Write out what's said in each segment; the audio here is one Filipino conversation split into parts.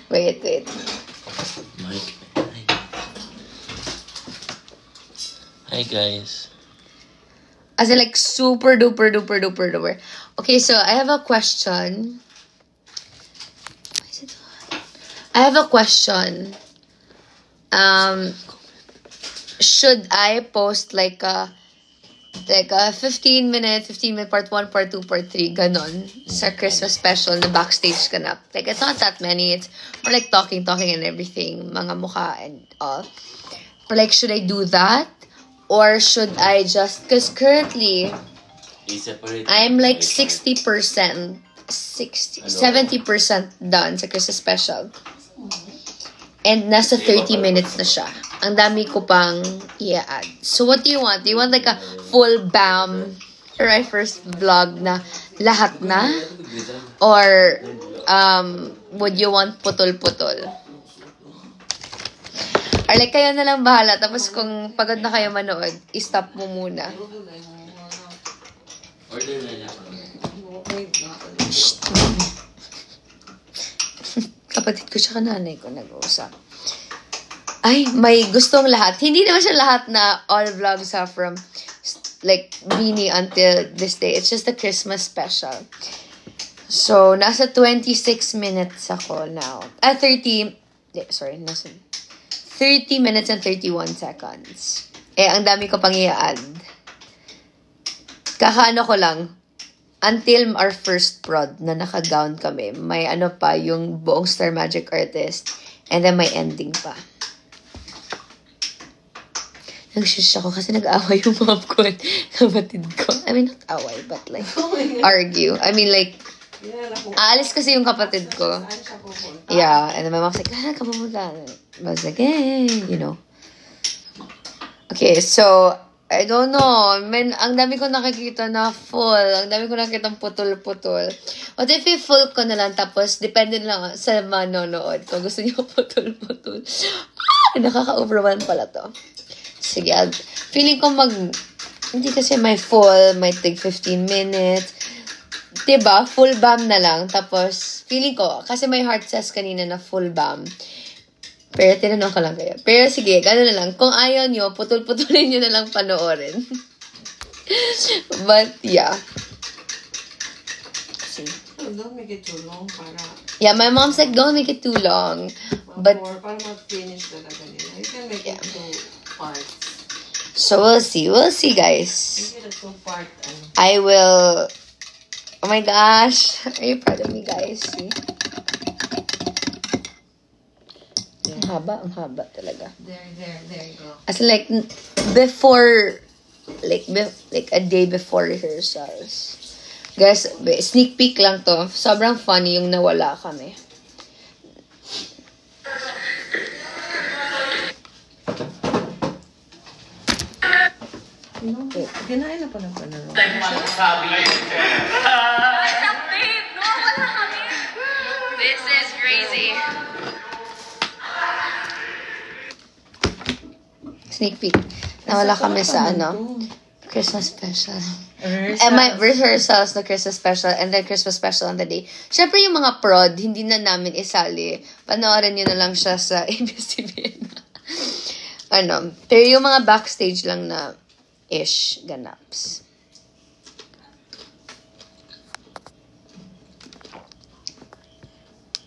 Wait, wait. Mike. Hi guys. As in like super duper duper duper duper. Okay, so I have a question. I have a question. Should I post like a 15 minute part 1, part 2, part 3 ganon sa Christmas special na backstage ganap? Like it's not that many. It's more like talking and everything, mga mukha and all. But like, should I do that? Or should I just, because currently, I'm like 60%, 70% done sa Christmas special. And nasa 30 minutes na siya. Ang dami ko pang i-add. So what do you want? Do you want like a full bam for my first vlog na lahat na? Or would you want putol-putol? Or like, kayo na lang bahala. Tapos kung pagod na kayo manood, i-stop mo muna. Order na lang. Kapatid ko tsaka nanay ko nag-uusap. Ay, may gustong lahat. Hindi naman siya lahat na all vlogs are from like Beanie until this day. It's just a Christmas special. So, nasa 26 minutes ako now. 30 minutes and 31 seconds. Ang dami ko pang i-add. Kakaano ko lang, until our first prod na naka-gown kami, may pa, yung buong Star Magic Artist, and then may ending pa. Nag-shush ako kasi nag-away yung mom ko at kapatid ko. I mean, not away, but like, argue. I mean, like, aalis kasi yung kapatid ko. Yeah, and then my mom's like, ka pumunta. I was like, hey, you know. Okay, so, I don't know. Ang dami ko nakikita na full. Ang dami ko nakikita putol-putol. What if i-full ko na lang, tapos depende lang sa manonood. Kung gusto niyo putol-putol. Nakaka-overwhelm pala to. Sige, feeling ko hindi kasi may full, may take 15 minutes. Diba? Full bam na lang. Tapos, feeling ko, kasi may heart says kanina na full bam. Pero tinanong ko lang kayo. Pero sige, gano'n na lang. Kung ayaw nyo, putol-putulin nyo na lang panoorin. But, yeah. See. Don't make it too long para... Yeah, my mom's like, don't make it too long. But... Para ma-finish talaga nila. You can make it 2 parts. So, we'll see. We'll see, guys. Make it a 2-part. I will... Oh my gosh. Are you proud of me, guys? See? Ang haba talaga. There you go. As in, like, before, like a day before rehearsals. Guys, sneak peek lang to. Sobrang funny yung nawala kami. Ginain na pa ng panalo. This is crazy. Sneak peek. Nawala kami sa Christmas special. And my rehearsals na Christmas special and then Christmas special on the day. Syempre yung mga prod, hindi na namin isali. Panoorin nyo na lang siya sa ABS-CBN. Pero yung mga backstage lang na ish ganaps.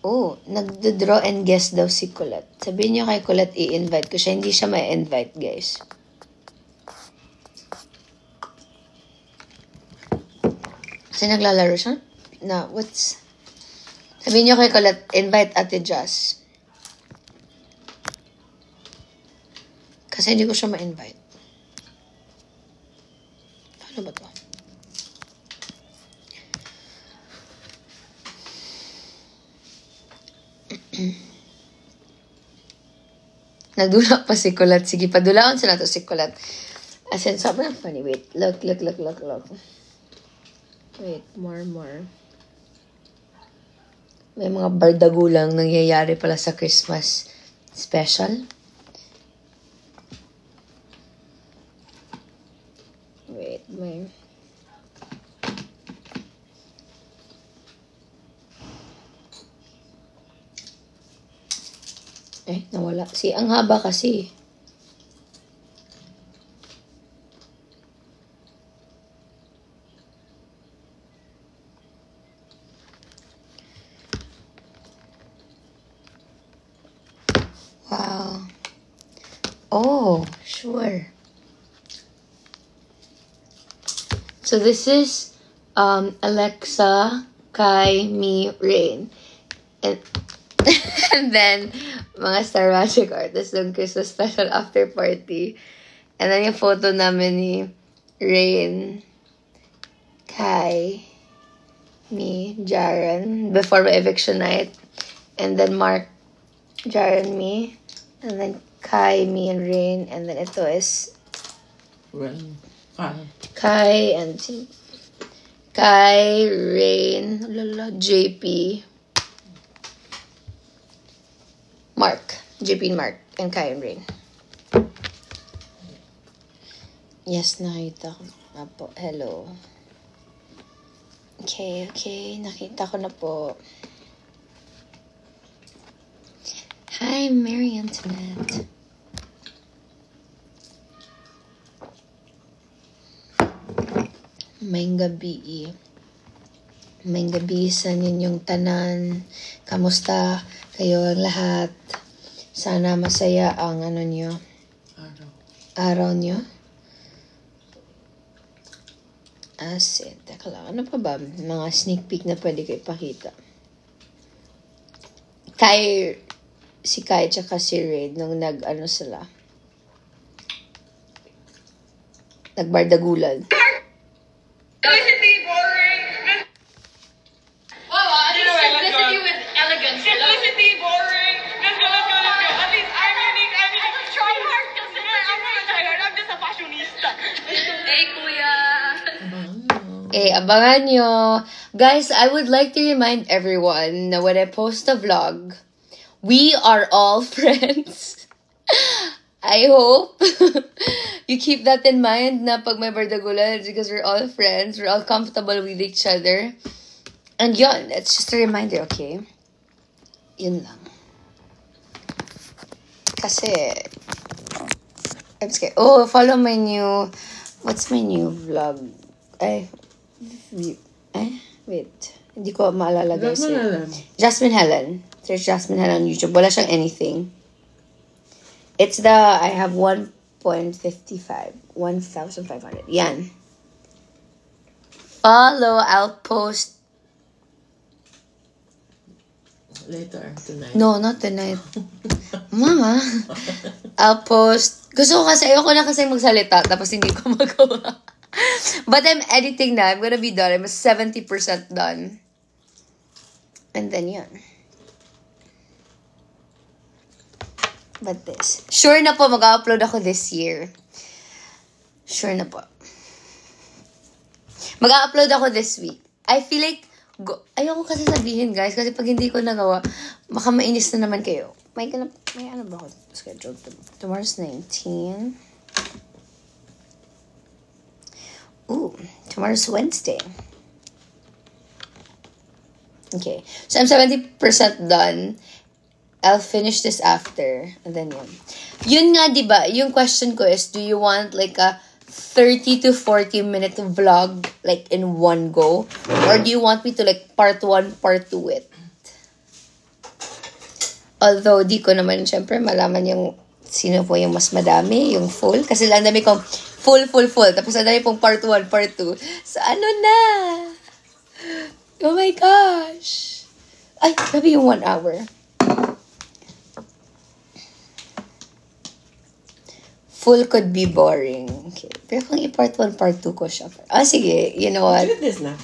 Oh, nagdo-draw and guess daw si Colette. Sabihin niyo kay Colette i-invite ko siya. Hindi siya may invite, guys. Kasi naglalaro siya? No, what's... Sabihin niyo kay Colette, invite Ate Jazz. Kasi hindi ko siya ma-invite. Paano ba to? Nagdula pa si Colette. Sige, padulaon sila to si Colette. As in, sobrang funny. Wait, look. Wait, more. May mga bardagulang nangyayari pala sa Christmas special. Wait, may... Eh, nawala. Ang haba kasi. Wow. Oh, sure. So this is Alexa, Kai, me, Rain. And, and then, mga Star Magic artists ng Christmas special after party. And then yung photo namin ni Rain, Kai, me, Jaren, before my eviction night. And then Mark, Jaren, me. And then Kai, me, and Rain. And then ito is Rain. Kai and Kai, Rain, JP, Mark, JP and Mark, and Kai and Rain. Yes, nakita ko na po. Hello. Okay, nakita ko na po. Hi, Mary Antoinette. May gabi sa ninyong tanan. Kamusta kayo lahat? Sana masaya ang nyo. Araw nyo. Asin. Teka lang. Ano pa ba? Mga sneak peek na pwede ko ipakita. Si Kai tsaka si Raid nung sila. Nagbardagulan. Simplicity, boring. Wow, simplicity with elegance. Simplicity, boring. Let's go. At least I'm unique. I'm gonna try hard kasi I'm gonna try hard. I'm just a fashionista. Hey, kuya. Abangan nyo. Guys, I would like to remind everyone na when I post a vlog, we are all friends. I hope you keep that in mind na pag may bardagulan, it's because we're all friends, we're all comfortable with each other. And yun, it's just a reminder, okay? Yun lang. Kasi, I'm scared. Oh, follow my new, what's my new vlog? Wait. Hindi ko maalala guys. Jasmine Helen. Search Jasmine Helen on YouTube. Wala siyang anything. It's I have 1.55. 1,500. Yan. Follow. I'll post. Later, tonight. No, not tonight. Mama. I'll post. Gusto ko kasi, ayoko na kasi magsalita tapos hindi ko magawa. But I'm editing na. I'm gonna be done. I'm 70% done. And then yun. But this. Sure na po, mag-upload ako this year. Sure na po. Mag-upload ako this week. I feel like, ayoko kasi sabihin guys, kasi pag hindi ko nagawa, baka mainis na naman kayo. May ano ba ako scheduled? Tomorrow's 19. Ooh, tomorrow's Wednesday. Okay. So I'm 70% done. I'll finish this after. And then yun. Yun nga, diba? Yung question ko is, do you want like a 30 to 40 minute vlog like in one go? Or do you want me to like part 1, part 2 it? Although, di ko naman syempre malaman yung sino po yung mas madami, yung full. Kasi lang dami kong full. Tapos ang dami pong part 1, part 2. So, ano na? Oh my gosh. Ay, grabe yung 1 hour. Full could be boring. Okay. Pero kung i-part 1, part 2 ko siya. Sige. You know what? This na.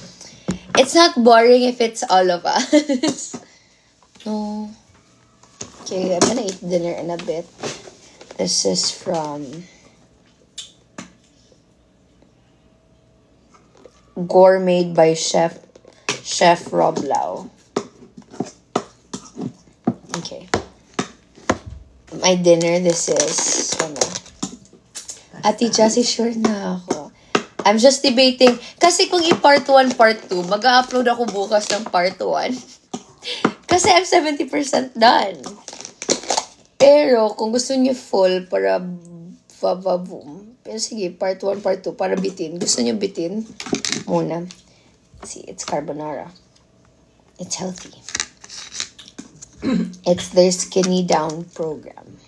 It's not boring if it's all of us. No. Okay, I'm gonna eat dinner in a bit. This is from Gourmet by Chef Rob Lau. Okay. My dinner, this is Ate Jessie, sure na ako. I'm just debating. Kasi kung i-part 1, part 2, mag-upload ako bukas ng part 1. Kasi I'm 70% done. Pero, kung gusto niyo full para boom. Pero sige, part 1, part 2, para bitin. Gusto niyo bitin? Muna. See, it's carbonara. It's healthy. It's their skinny down program.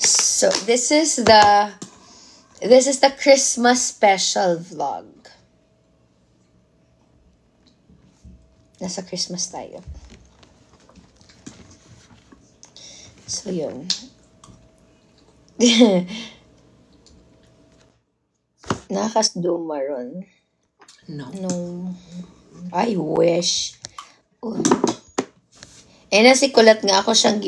So, this is the Christmas special vlog. Nasa Christmas tayo. So, yun. Nakakasduma ron. No. I wish. Oh. Na si Kulat nga ako siyang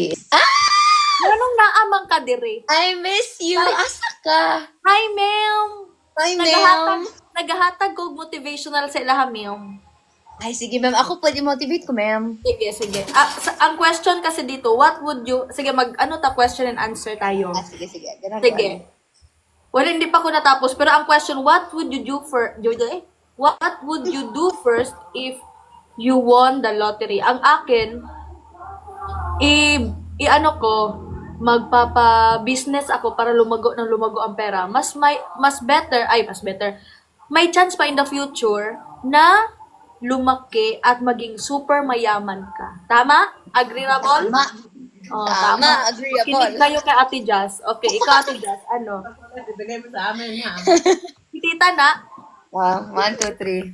Anong naamang ka dire? I miss you. Asa ka? Hi, ma'am. Hi, ma'am. Nagahatag ko motivational sa ilaha, ma'am. Ay, sige, ma'am. Ako pwede motivate ko, ma'am. Sige. Ang question kasi dito, what would you... Sige, question and answer tayo. Sige. Ganun Sige. Well, hindi pa ko natapos. Pero ang question, what would you do first if you won the lottery? Ang akin, magpapa-business ako para lumago ang pera. Mas better. May chance pa in the future na lumaki at maging super mayaman ka. Tama? Agreeable? Tama. Tama. Agreeable. Kinig kayo kay Ate Jazz. Okay, ikaw Ate Jazz, ano? Ibigay mo sa amin, ha? Tita na? Wow, 1, 2, 3.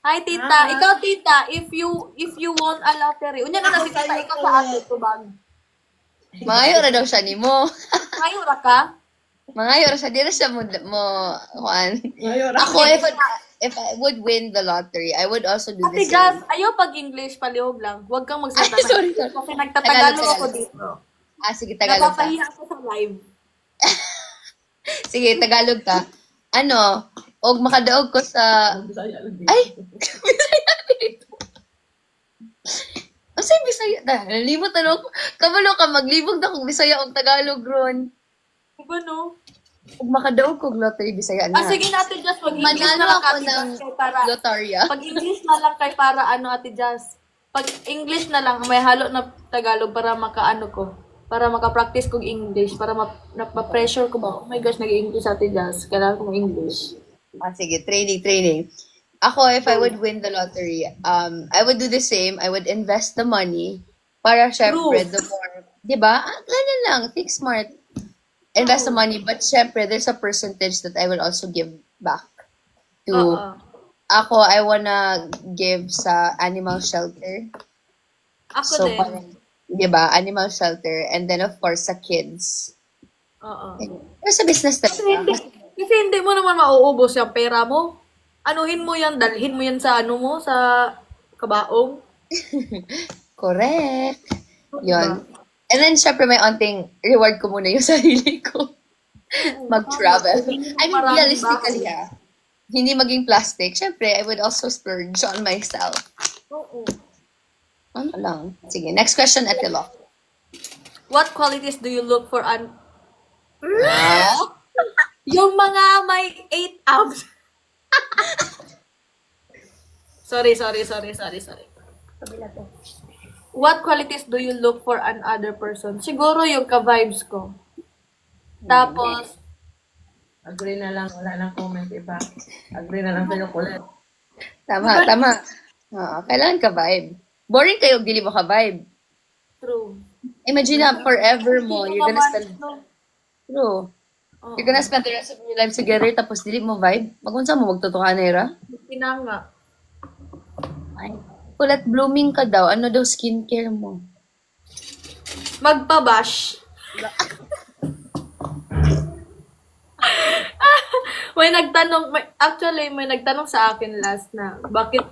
Hi, Tita. Ikaw, Tita, if you won a lottery, unya na si Tita, ikaw sa ate ko bag. Mangayo na daw siya ni mo. Ngayon ra ka? Mangayo ra siya. Di na siya mo kuan. Ako, if I would win the lottery, I would also do Ate this. Jazz, ayaw pag-English, palihog lang. Huwag kang magsalita. Sorry. Kasi nagtatagalog Tagalog. ako dito. Sige, Tagalog ka. Napapahiya ako sa live. Sige, Tagalog ka. Og makadaog ko sa... Ay! Bisaya dito. Asay Bisaya na? Nalimot ako. Kabalo ka, maglibog na kung Bisaya o Tagalog ron. Diba no? Og makadaog ko lottery Bisaya na. Sige natin just mag-English Manalo na lang ako Ate ng Jazz kay para lotarya. pag-English na lang kay para Ate Jazz. Pag-English na lang may halo na Tagalog para para maka-practice kong English para ma-pressure ko ba. Oh my gosh, nag-English Ate Jazz. Kailangan ko English. Sige, training. Ako, if I would win the lottery, I would do the same. I would invest the money para syempre, the more, di ba? Ganyan lang, think smart. Invest the money, but syempre, there's a percentage that I will also give back to, ako, I wanna give sa animal shelter. Ako din. Parang, di ba? Animal shelter. And then, of course, sa kids. Pero sa business talaga. Kasi hindi mo naman mauubos yung pera mo. Anuhin mo yan, dalhin mo yan sa sa kabaong. Correct. Yun. And then, syempre, may onting reward ko muna yung sarili ko. Mag-travel. I mean, realistically, hindi maging plastic. Syempre, I would also splurge on myself. Oo. Ano lang. Sige, next question, Ate Lo. What qualities do you look for yung mga may 8 abs. Sorry. What qualities do you look for another person? Siguro yung ka-vibes ko. Tapos, Agree na lang. Wala nang comment iba. Agree na lang sa'yo, Kulat. Tama. Oo, kailangan ka vibe. Boring kayo, dili mo ka vibe. true. Imagine na forever mo, you're gonna spend... True. You're gonna spend the rest of your life together, tapos dili mo vibe. Magunsa mo, magtutukan na ira? Pinanga. Ay, Kulat, blooming ka daw. Ano daw skincare mo? Magpabash. may nagtanong sa akin last na, bakit,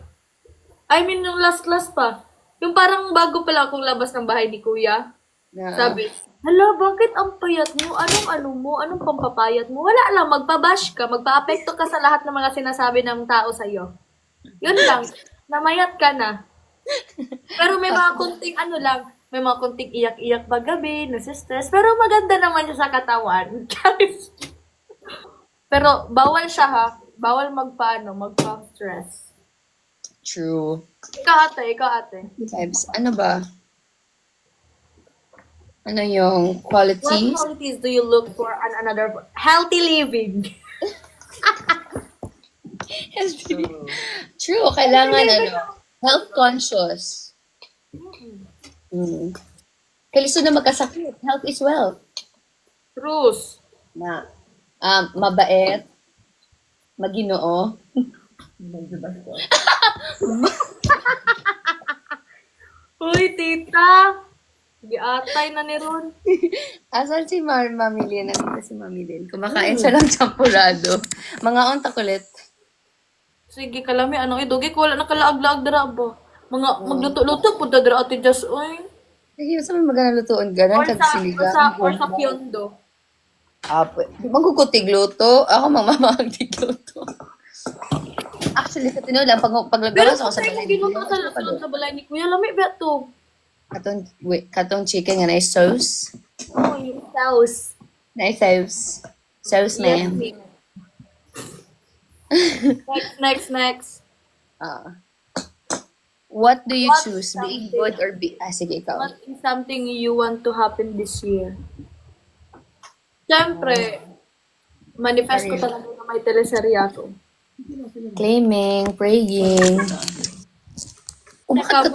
yung last pa. Yung parang bago pala akong labas ng bahay ni Kuya. Sabi, hala, bakit ang payat mo? Anong pampapayat mo? Wala lang, magpabash ka, magpa-apekto ka sa lahat ng mga sinasabi ng tao sa'yo. Yun lang, namayat ka na. Pero may mga kunting may mga kunting iyak-iyak ba gabi, nasistress, pero maganda naman siya sa katawan. Pero bawal siya bawal magpa-stress. True. Ikaw ate. Vibes. Ano ba? Ano yung What qualities? qualities do you look for on another healthy living? True. Kailangan health conscious. Kailangan na magkasakit. Health is wealth. Truth. Na mabait, maginoo. Uy, tita. Giatay na ni Ron. Asan si Mami Lynn? Nandito si Mami Lynn. Kumakain siya ng champurado. Mga onta kulit. Sige, kalami, anong idugi ko, wala na kalaag-laag dara ba? Mga magluto-luto, punta dara ate Just, oy. Sige, saan mo magana lutuon? Ganon, kag Or sa pyondo. Magkukutig luto. Ako mamamahag tigluto. Actually, sa tinulang, Pero paglagawas ako kung sa tayo balay. giluto sa balay ni Kuya, lami ba to? Katong chicken nga na sauce. Oh, yung sauce. Na sauce. Sauce, ma'am. Next. What do you What choose? something- Being good or be... sige, ikaw. What is something you want to happen this year? Siyempre, manifest ko talaga na may teleserya ako. Claiming, praying. Saka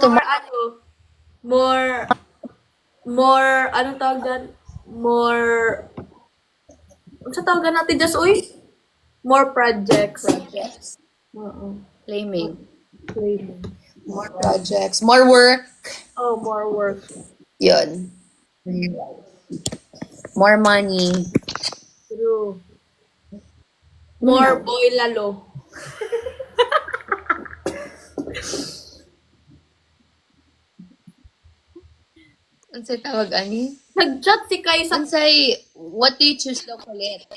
more, anong tawag dyan? Ano sa tawagan natin just, uy? More projects. Oo. Claiming. Claiming. More projects. More work. Oh, more work. Yun. More money. True. More boy lalo. Unsay tawag ani? Nag-chat si Kai sa... Unsay, what do you choose daw kulit?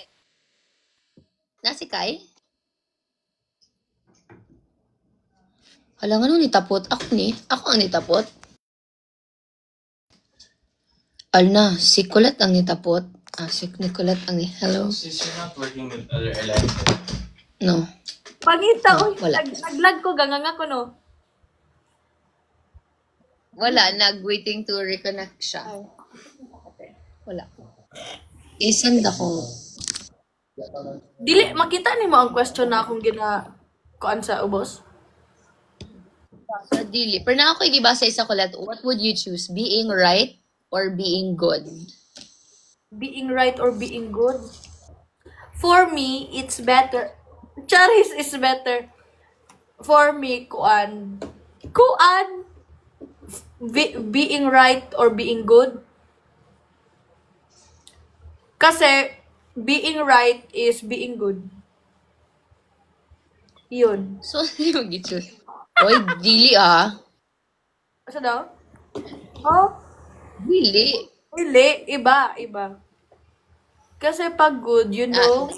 Nasi Kai? Hala nga nung nitapot. Ako ang nitapot. Alna, si Kulat ang nitapot. Si Nicolette ang hello. Since you're not working with other airlines, No. Pangita, uy. Wala. Nag-lag ko, ganganga ko, no? Wala, waiting to reconnect siya. Wala. Isend ako. Dili, makita ni mo ang question na akong kuan sa ubos? Sa dili. Pero na ako igibasa isa Kulat, what would you choose? Being right or being good? Being right or being good? For me, it's better. Charis is better. For me, being right or being good. Kasi, being right is being good. Yun. So, ano yung mag-choose? Oy, dili ah. Asa daw? Oh, Dili. hindi. Iba. Kasi pag good, you know,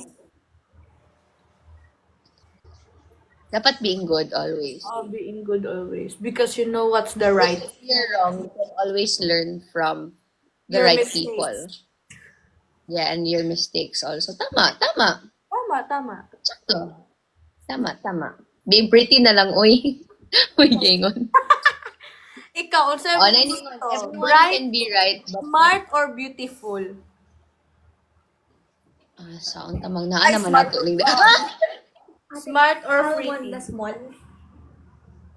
Dapat being good always. being good always. Because you know what's the right. If you're wrong, you can always learn from the Your right mistakes. people. Yeah, and your mistakes also. Tama. Tama. Sakto. Tama. Being pretty na lang, uy. Uy, gengon. Ikaw, unsa Oh, yung everyone gusto? can Bright, be right. But, smart, or beautiful? saan tamang naa Ay, naman smart. nato. Smart or One pretty? na small,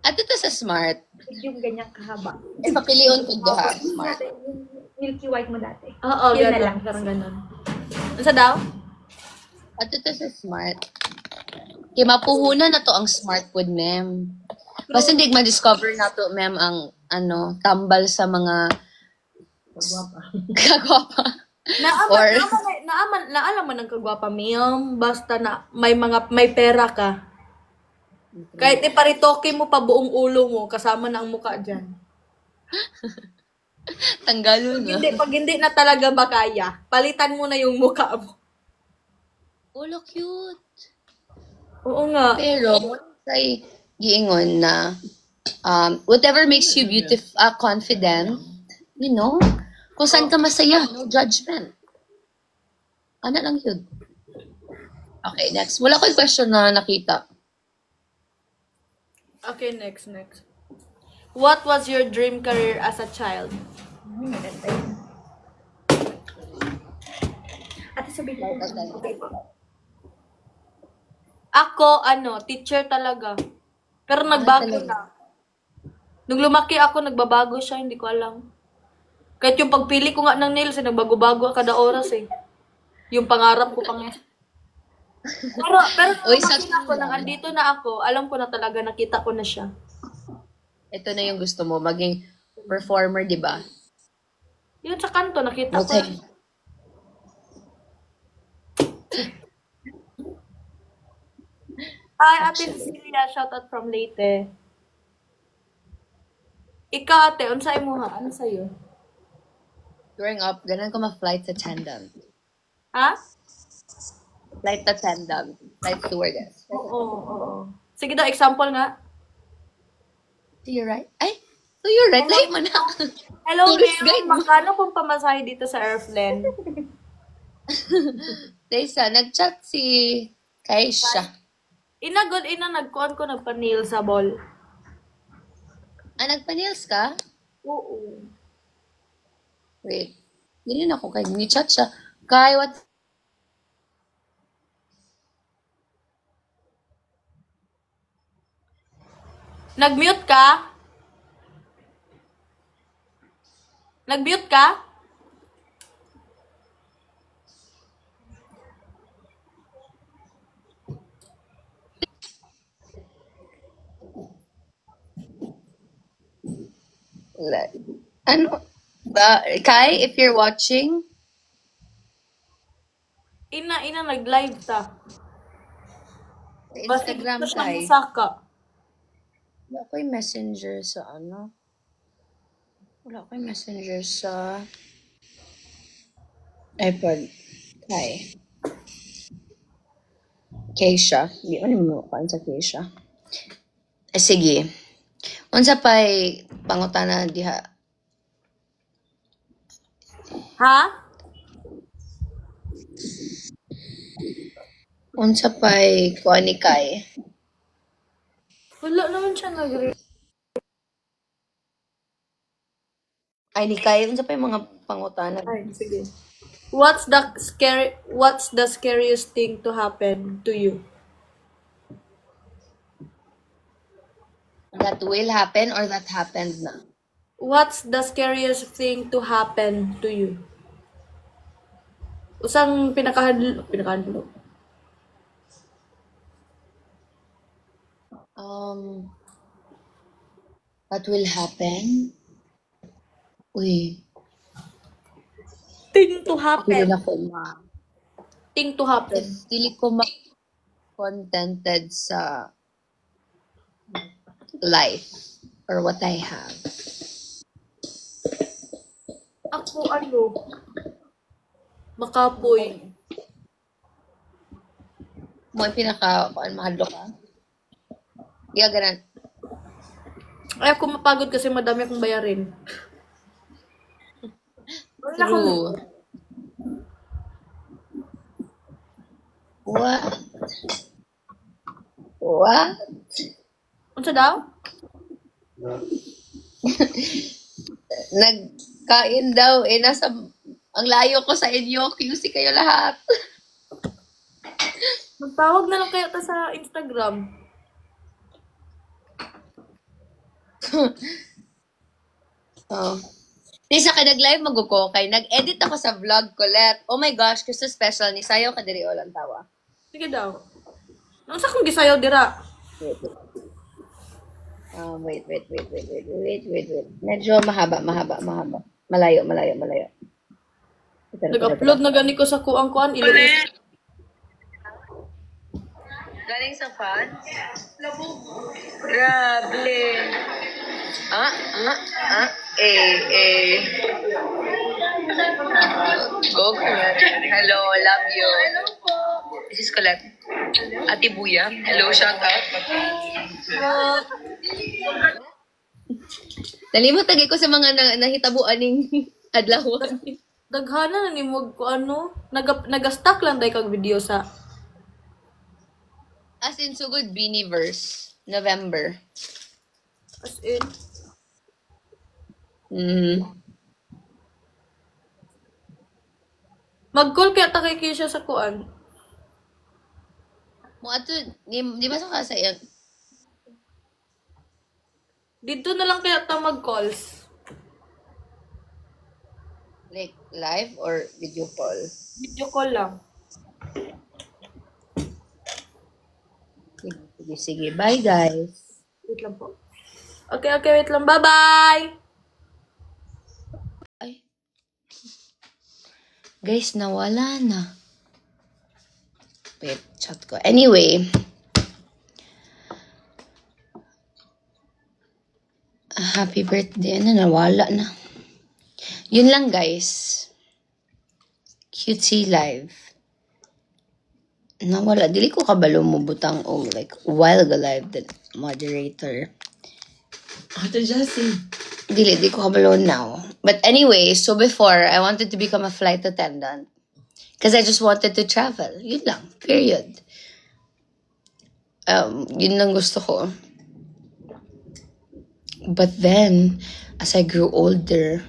At ito sa smart. yung ganyang kahaba. Pakilion ko doha. Smart. Yung milky white mo dati. Oo, Yun na ganun. lang. Parang ganun. Unsa daw? At ito sa smart. Kaya mapuhunan na to ang smart food, ma'am. Kasi hindi ma-discover na to, ma'am, ang tambal sa mga kagwapa. Naalam mo ng kagwapa, ma'am. Basta na may pera ka. Kahit iparitoke mo pa buong ulo mo, kasama na ang muka dyan. Tanggalon na. Pag hindi na talaga makaya, palitan mo na yung muka mo. Ulo cute. Oo nga. Pero, say, giingon na, whatever makes you beautiful, confident, you know, kung saan ka masaya, no judgment. Ano lang yun. Okay, next. Wala ko yung question na nakita. Okay, next. What was your dream career as a child? Ay, maganda yun. Ate, sabihin ko. Ako, teacher talaga. Pero nagbago talaga? na. Nung lumaki ako, nagbabago siya, hindi ko alam. Kahit yung pagpili ko nga ng nails, nagbago-bago kada oras eh. Yung pangarap ko pang pero Uy, lumaki sa- na ako, nang andito na ako, alam ko na talaga, nakita ko na siya. Ito na yung gusto mo, maging performer, di ba? Yun sa kanto, nakita ko. Okay. Hi, Ate Cecilia, shout out from Leyte. Ikaw, ate, unsay mo ha? Ano sa'yo? Growing up, ganun ko ma-flight attendant. Ha? Flight attendant. Flight stewardess. Oo. Sige daw, example nga. Do you right? Ay! So you're right. Lahi mo na. Hello, Tourist guide ma'am. mo. Magkano pong pamasahe dito sa Airplane? Daysa, nag-chat si Kaisha. Inagod, nagkuhan ko nagpa-nail sa ball. Ah, nagpa-nails ka? Oo. Wait. Hindi na ako kay ni-chat siya. Kai, what? Nag-mute ka? Nag-mute ka? Ano? Kai, if you're watching, Ina, nag-live ta. sa Instagram, Basta Kai. saka. Wala ko yung messenger sa ano. Wala ko yung messenger sa iPod. Kai. Keisha. Hindi ko naman sa Keisha. Sige. Unsa pa'y pangutana diha? Ha? Unsa pa'y kuha ni Kai? Wala naman siya Ay, ni Kai, unsa pa'y mga pangutana? Ay, sige. What's the scariest thing to happen to you? That will happen or that happened na? What's the scariest thing to happen to you? Usang pinakahandlo. That will happen? Uy, Thing to hindi happen. na ko Thing to happen. Dili ko contented sa life or what I have. Ako makapoy. Mo yung pinaka, mahadlo ka? Iya, ganun. Ay, ako mapagod kasi madami akong bayarin. Wala akong... True. What? What? Ano daw? Nagkain daw, ang layo ko sa inyo, QC kayo lahat. Magtawag na lang kayo ta sa Instagram. Oh. Nisa ka nag-live mag-uko kay nag-edit ako sa vlog ko let. Oh my gosh, Christmas special ni sayo ka diri lang tawa. Sige daw. Ano sa kong gisayaw dira? Wait. Medyo mahaba. Malayo. Nag-upload na gani ko sa kuang-kuan. Iluwi. Galing sa fans? Grabe. Go, Colette. Hello, love you. Hello po. This is Colette. Ate Buya. Hello, shout out. Nalimot tagi ko sa mga nahitabuan ning adlawon. Daghana na ni mo ko nag-stack lang dai kag video sa As in, so good, Beanieverse. November. As in, mag-call kaya ta kay Keisha sa kuan. Mo ato, di ba sa kasayang? Dito na lang kaya ta mag-calls. Like, live or video call? Video call lang. Sige, sige. Bye, guys. Wait lang po. Okay, wait lang. Bye-bye! Ay. Guys, nawala na. Wait, chat ko. Anyway. Happy birthday. Ano, nawala na. Yun lang, guys. Cutesy live. Nawala. Dili ko kabalo mo butang o like while the live the moderator. Ate Jessie. Di ko kabalo now. But anyway, so before, I wanted to become a flight attendant. Because I just wanted to travel. Yun lang. Period. Yun lang gusto ko. But then, as I grew older,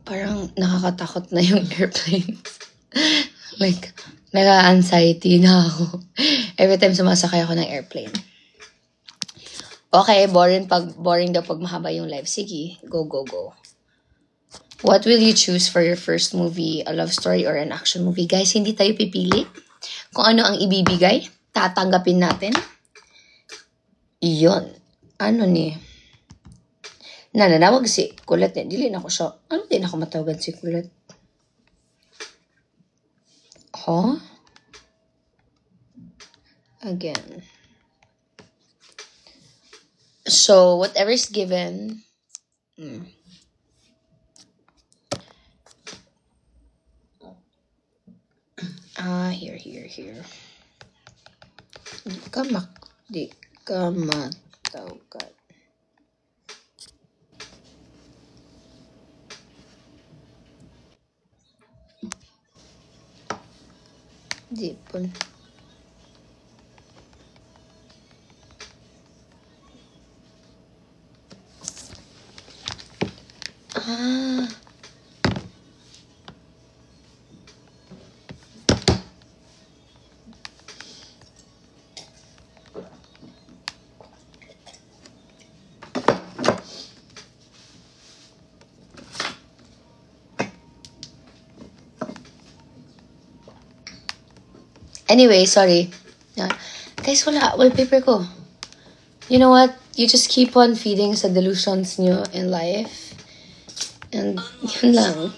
parang nakakatakot na yung airplanes. Like, naka-anxiety na ako. Every time sumasakay ako ng airplane. Okay, boring daw pag mahaba yung live. Sige, go. What will you choose for your first movie? A love story or an action movie? Guys, hindi tayo pipili. Kung ano ang ibibigay, tatanggapin natin. Iyon. Ano ni? Nananawag si Kulit. Dili na ko siya. Ano din ako matawagan si Kulit? Huh? Again. So, whatever is given. Here. Di ka matawagan. Di po. Anyway, sorry. Guys, wala. Wallpaper ko. You know what? You just keep on feeding sa delusions nyo in life. And yun lang.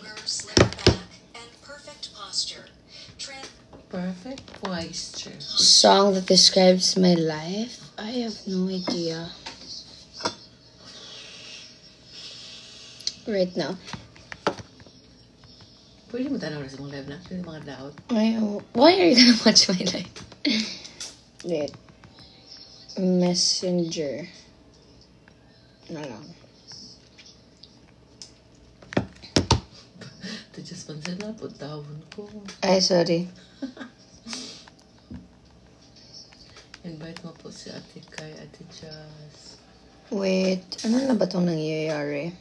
Perfect posture. Song that describes my life? I have no idea. Right now. Pwede mo tanong sa mong live na? Pwede mga daot. Why are you gonna watch my live? Wait. Messenger. Na lang. Ito just pansin na po, tawon ko. Ay, sorry. Invite mo po si Ate Kai, Ate Jazz. Wait. Ano na ba itong nangyayari?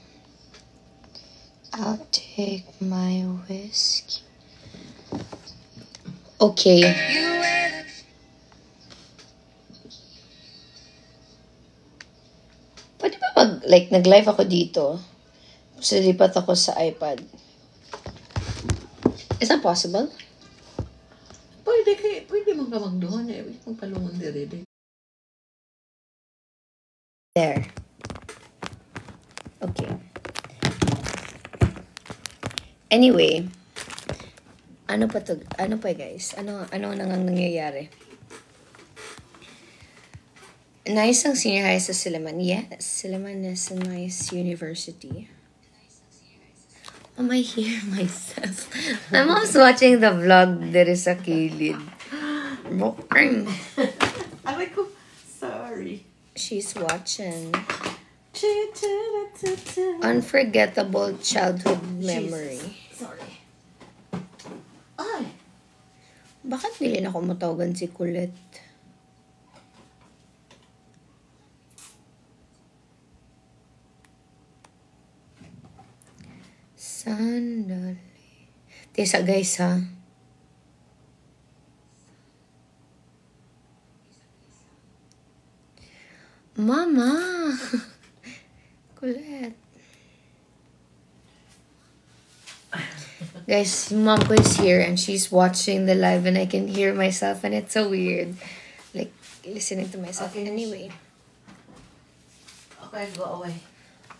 I'll take my whiskey. Okay. Pwede ba pag, like, nag-live ako dito, silipat ako sa iPad? Is that possible? Pwede mo ka magdoon eh. Pwede mong palungan diri. There. Okay. Anyway, ano pa guys? Ano nang nangyayari? Nice ang senior high sa Silliman. Yes, Silliman is a nice university. I hear myself? I'm also watching the vlog there is a kilid. Aray ko, sorry. She's watching. Unforgettable childhood memory. Sorry. Ay! Bakit hindi na ako matawagan si Kulit? Sandali. Tesa guys ha. Mama. Kulit. Guys, mom ko is here and she's watching the live and I can hear myself and it's so weird. Like, listening to myself. Okay. Anyway. Okay, go away.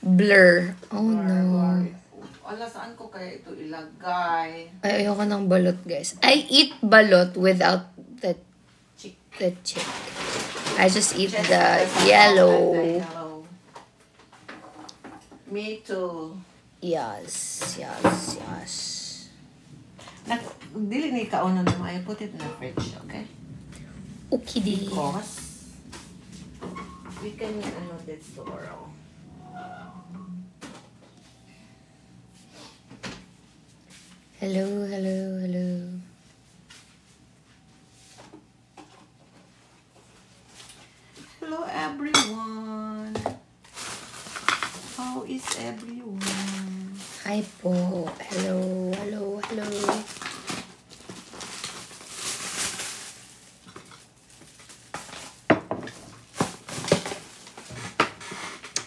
Blur. Oh no. Ala, saan ko kaya ito ilagay? Ay, ayoko ng balot, guys. I eat balot without the Chick. chick. I just eat Just the because yellow. I like the yellow. Me too. Yes. Dili ni kauno na I put it in the fridge, okay? Okay, di. Because we can ano this tomorrow. Hello. Hello everyone. How is everyone? Hi po. Hello.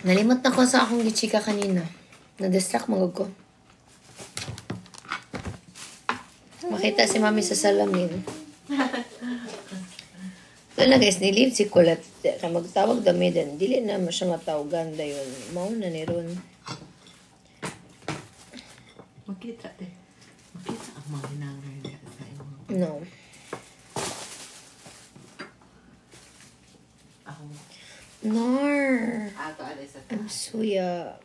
Nalimot na ko sa akong gichika kanina. Na-distract magod ko. Makita si mami sa salamin. Ito na guys, nilip si Kulat. Na magtawag dami din. Dili na siya matawagan dayon. Mauna ni Ron. Makita ang mga hinangay niya sa imo. No. Ako. Nar. Ato alay sa I'm suya.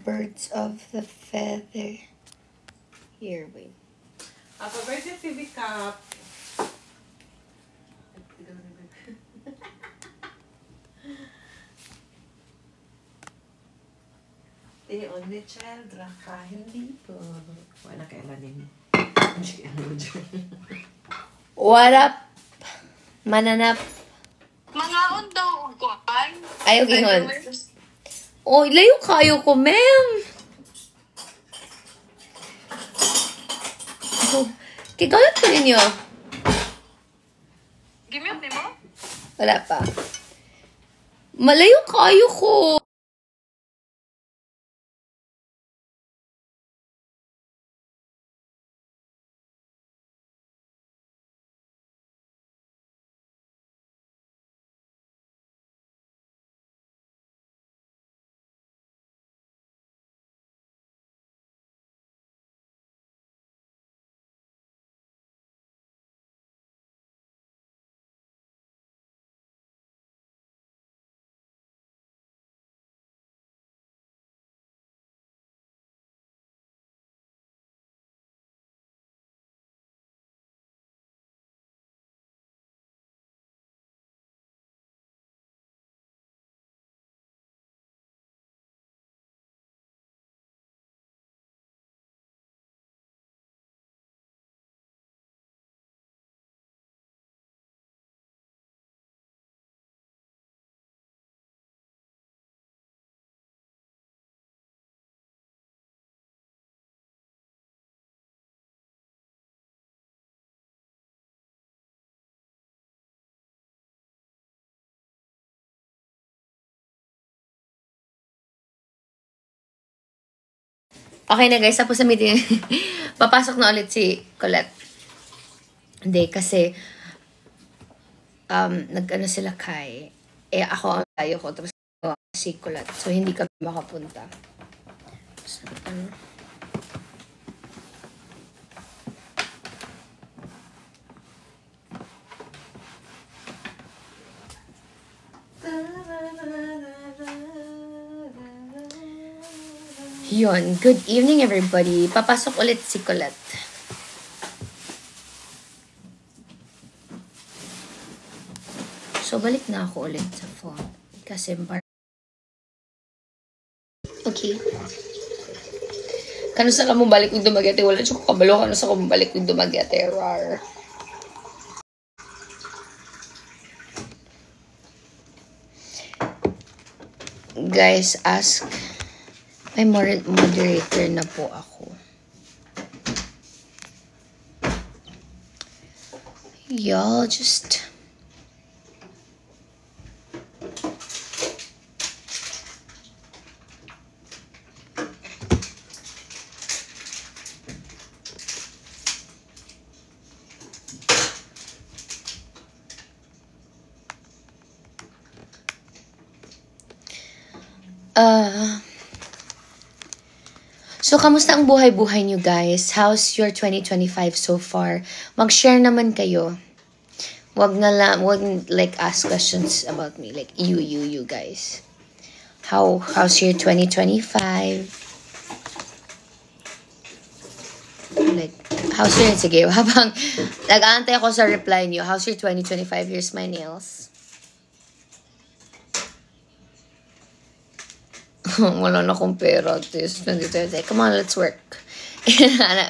Birds of the feather. Here, wait. Happy birthday, Phoebe Cup. The only child, Raka, hindi po. Wala kailan din. What up? Mananap. Mga daw uguan. Ayaw gingon. Oh, layo kayo ko, ma'am. Oh, kikalat ko ninyo. Gimute mo? Wala pa. Malayo kayo ko. Okay na guys, tapos sa meeting. Papasok na ulit si Colette. Hindi, kasi nag-ano sila kay. Ako ang tayo ko, tapos si Colette. So, hindi kami makapunta. So, Yun. Good evening, everybody. Papasok ulit si Colette. So, balik na ako ulit sa phone. Kasi okay. Kano sa ka mo balik kung dumagete? Wala siya ko kabalo. Kano sa ka mo balik kung dumagete? Rar. Guys, ask. May moderator na po ako. Y'all just... So, kamusta ang buhay-buhay nyo, guys? How's your 2025 so far? Mag-share naman kayo. Wag like ask questions about me. Like, you guys. How's your 2025? Like, how's your, sige, habang nag-aantay ako sa reply niyo, how's your 2025? Here's my nails. Wala na akong pera. Come on, let's work.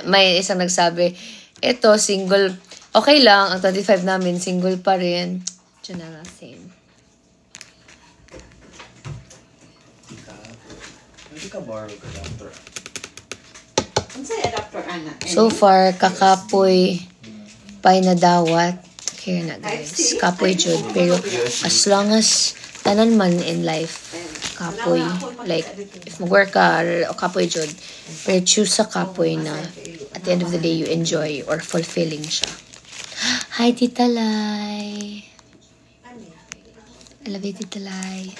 May isang nagsabi, ito, single, okay lang, ang 25 namin, single pa rin. Diyan na same. Hindi ka borrow ka adapter. Ano sa adapter, Ana? So far, kakapoy, pay na dawat. Here na, guys. Kapoy jud. Pero, as long as tanan man in life, kapoy, like, if mag-work ka, kapoy jud. Pero choose sa kapoy na, at the end of the day, you enjoy or fulfilling siya. Hi, Tita Lai. I love you, Tita Lai.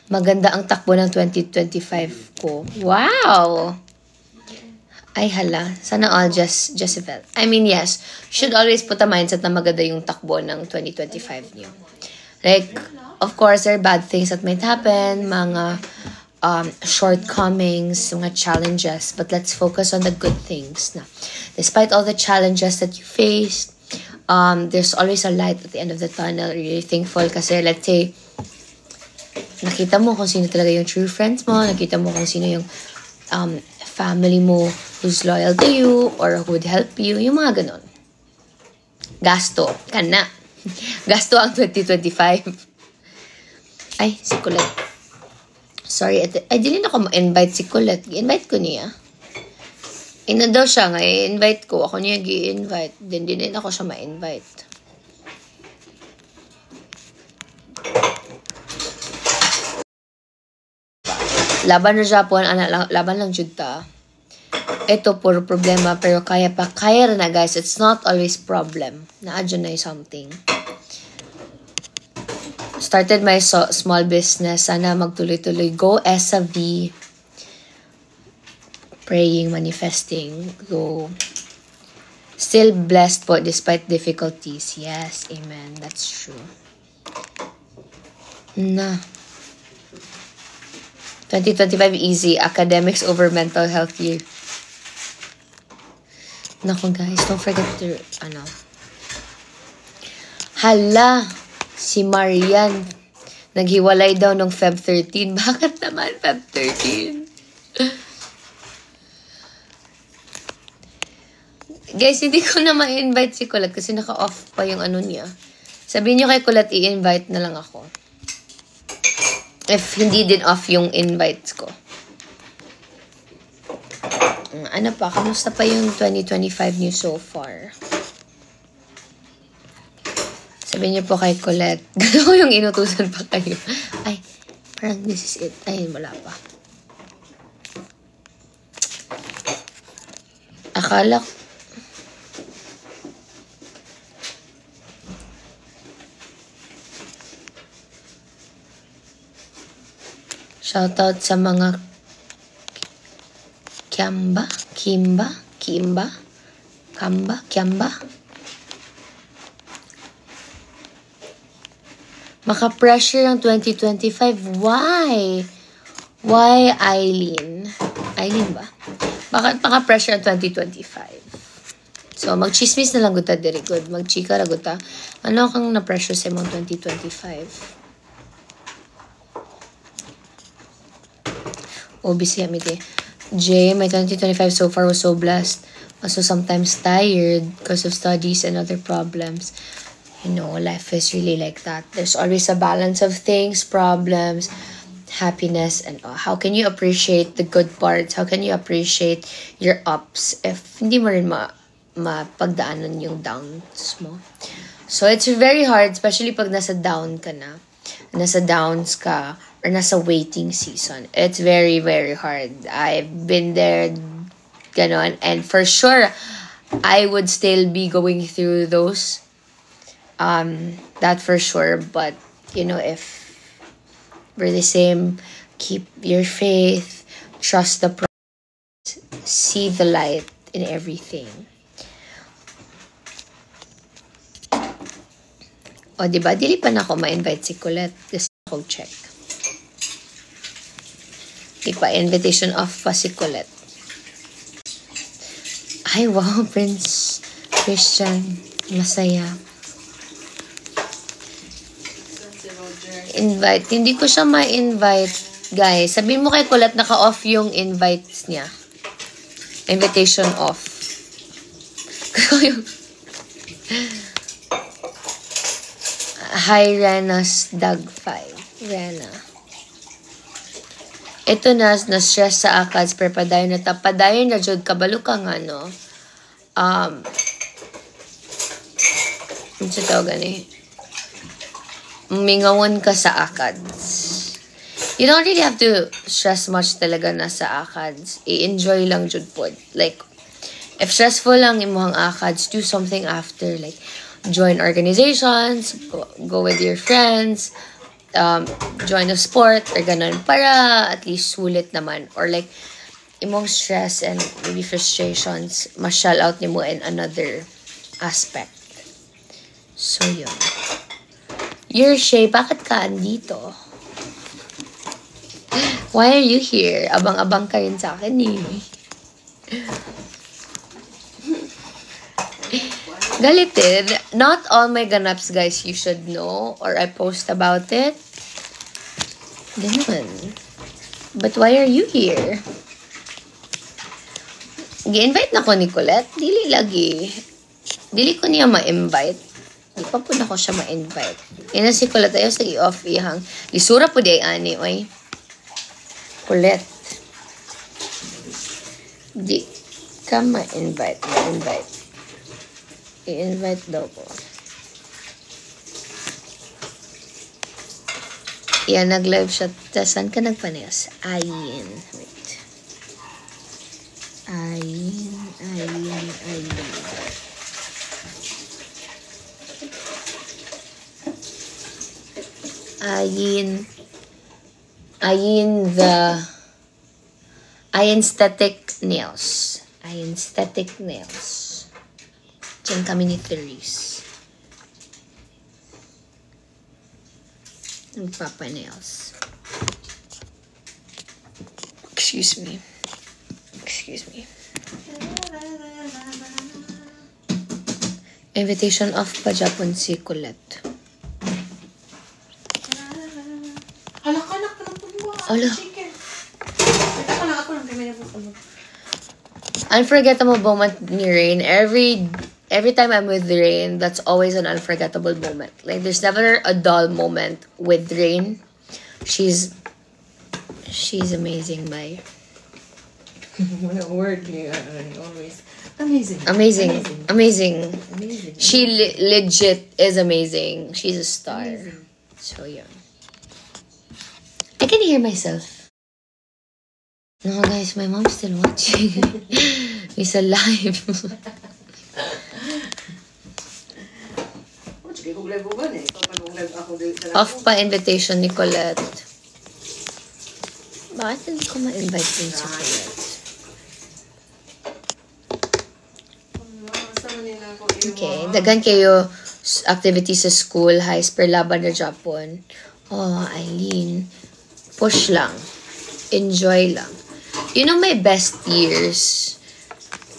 Maganda ang takbo ng 2025 ko. Wow! Ay, hala. Sana all just felt. I mean, yes. Should always put a mindset na maganda yung takbo ng 2025 niyo. Like, of course, there are bad things that might happen. Mga shortcomings, mga challenges. But let's focus on the good things. Na, despite all the challenges that you faced, there's always a light at the end of the tunnel. Really thankful kasi, let's say, nakita mo kung sino talaga yung true friends mo. Nakita mo kung sino yung family mo who's loyal to you or who would help you. Yung mga ganon. Gasto. Kana. Gasto ang 2025. Ay, si Colette. Sorry. Ay, di rin ako ma-invite si Colette. I-invite ko niya. Ina daw siya nga. I-invite ko. Ako niya gi-invite. Din ako siya ma-invite. Laban na Japon, laban lang jud ta. Ito puro problema pero kaya rin na, guys. It's not always problem. Naadyo na something. Started my small business. Sana magtuloy-tuloy. Go SAV. Praying, manifesting. Go. Still blessed po despite difficulties. Yes, amen. That's true. Na. 2025 easy. Academics over mental health year. Naku guys, don't forget to, Hala, si Marian, naghiwalay daw nung Feb 13. Bakit naman Feb 13? Guys, hindi ko na ma-invite si Colette kasi naka-off pa yung niya. Sabihin nyo kay Colette, i-invite na lang ako. If hindi din off yung invites ko. Ano pa? Kamusta pa yung 2025 niyo so far? Sabihin niyo po kay Colette. Gano'n yung inutusan pa kayo. Ay, parang this is it. Ay, wala pa. Akala ko. Shoutout sa mga Kimba? Maka-pressure ang 2025. Why? Why, Eileen? Aileen ba? Bakit maka-pressure 2025? So, mag-chismis na lang guta diri good. Mag-chika na guta. Ano kang na-pressure sa mong 2025? Busy kami di. Jay, my 2025 so far was so blessed. Also sometimes tired because of studies and other problems. You know, life is really like that. There's always a balance of things, problems, happiness, and how can you appreciate the good parts? How can you appreciate your ups if hindi mo rin mapagdaanan yung downs mo? So it's very hard, especially pag nasa down ka na. Nasa downs ka or nasa waiting season. It's very, very hard. I've been there, ganon. And for sure, I would still be going through those. That for sure. But, you know, if we're the same, keep your faith, trust the process, see the light in everything. O, diba? Dili pa na ako ma-invite si Colette. Just ako check. Di pa, invitation off pa si Colette. Ay, wow, Prince Christian. Masaya. Invite. Hindi ko siya ma-invite, guys. Sabihin mo kay Colette, naka-off yung invites niya. Invitation off. Hi, Rena's Dag 5. Rena. Ito na-stress sa akads, pero padayon na tapadayon na jud kabalo ka nga, no? Ano siya tawag gani? Mingawon ka sa akads. You don't really have to stress much talaga na sa akads. I-enjoy lang jud po. Like, if stressful lang imuhang akads, do something after. Like, join organizations, go with your friends, join a sport, or ganun. Para at least sulit naman. Or like, imong stress and maybe frustrations, ma-shell out ni mo in another aspect. So, yun. You're Shay, bakit ka andito? Why are you here? Abang-abang ka rin sa akin eh. Galitin. Not all my ganaps, guys, you should know or I post about it. Ganun. But why are you here? Gi-invite na ko ni Colette. Dili lagi. Dili ko niya ma-invite. Di pa po na ko siya ma-invite. Yan si Colette. Ayaw sa i-off ihang. Lisura po di ani, oy. Colette. Di ka ma-invite. Ma-invite. I-invite daw ko. Yan, nag-live siya. Saan ka nagpanayas? Ayin. Wait. Ayin. Ayin Static Nails. Ayin Static Nails. Diyan kami ni Therese. Nagpapa-nails. Excuse me. Invitation off pa Japon si Colette. Halak-halak ka lang po mo. Ala. Chicken. Ito ka lang ako lang. Kaya may nabot. Unforgettable moment ni Rain. Every time I'm with Rain, that's always an unforgettable moment. Like, there's never a dull moment with Rain. She's amazing, Mai. What a word you always. Amazing. Amazing. She legit is amazing. She's a star. Amazing. So, yeah. I can hear myself. No, guys, my mom's still watching. It's alive. Off pa invitation ni Colette. Bakit hindi ko ma-invite din si Colette? Okay, dagan kayo activities sa school, high per laban na Japon. Oh, Eileen. Push lang. Enjoy lang. You know, my best years.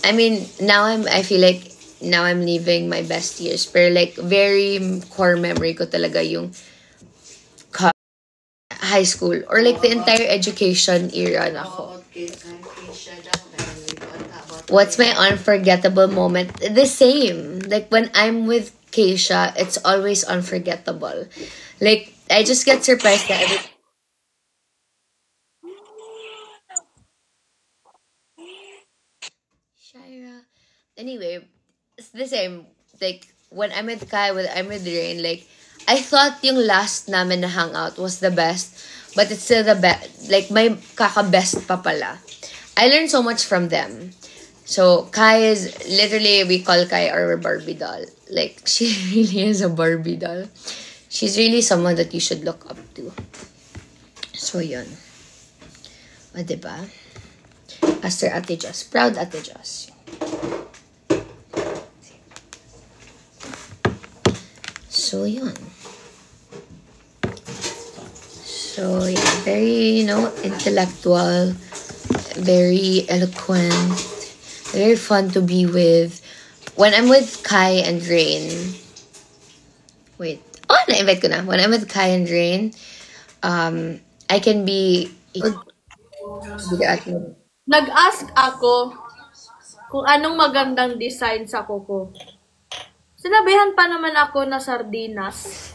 I mean, I feel like now I'm living my best years. Pero like, very core memory ko talaga yung high school. Or like the entire education era na ako. What's my unforgettable moment? The same. Like, when I'm with Keisha, it's always unforgettable. Like, I just get surprised that Shira. Anyway, it's the same. Like, when I'm with Kai, when I'm with Rain, like, I thought yung last namin na hangout was the best, but it's still the best. Like, my kaka-best pa pala. I learned so much from them. So, Kai is, literally, we call Kai our Barbie doll. Like, she really is a Barbie doll. She's really someone that you should look up to. So, yun. O, diba? Aster Ate Joss. Proud Ate Joss. So, yun. So, yeah, very, intellectual, very eloquent, very fun to be with. When I'm with Kai and Rain, na-invite ko na. When I'm with Kai and Rain, I can be... Nag-ask ako kung anong magandang design sa kuko. Sinabihan pa naman ako na sardinas.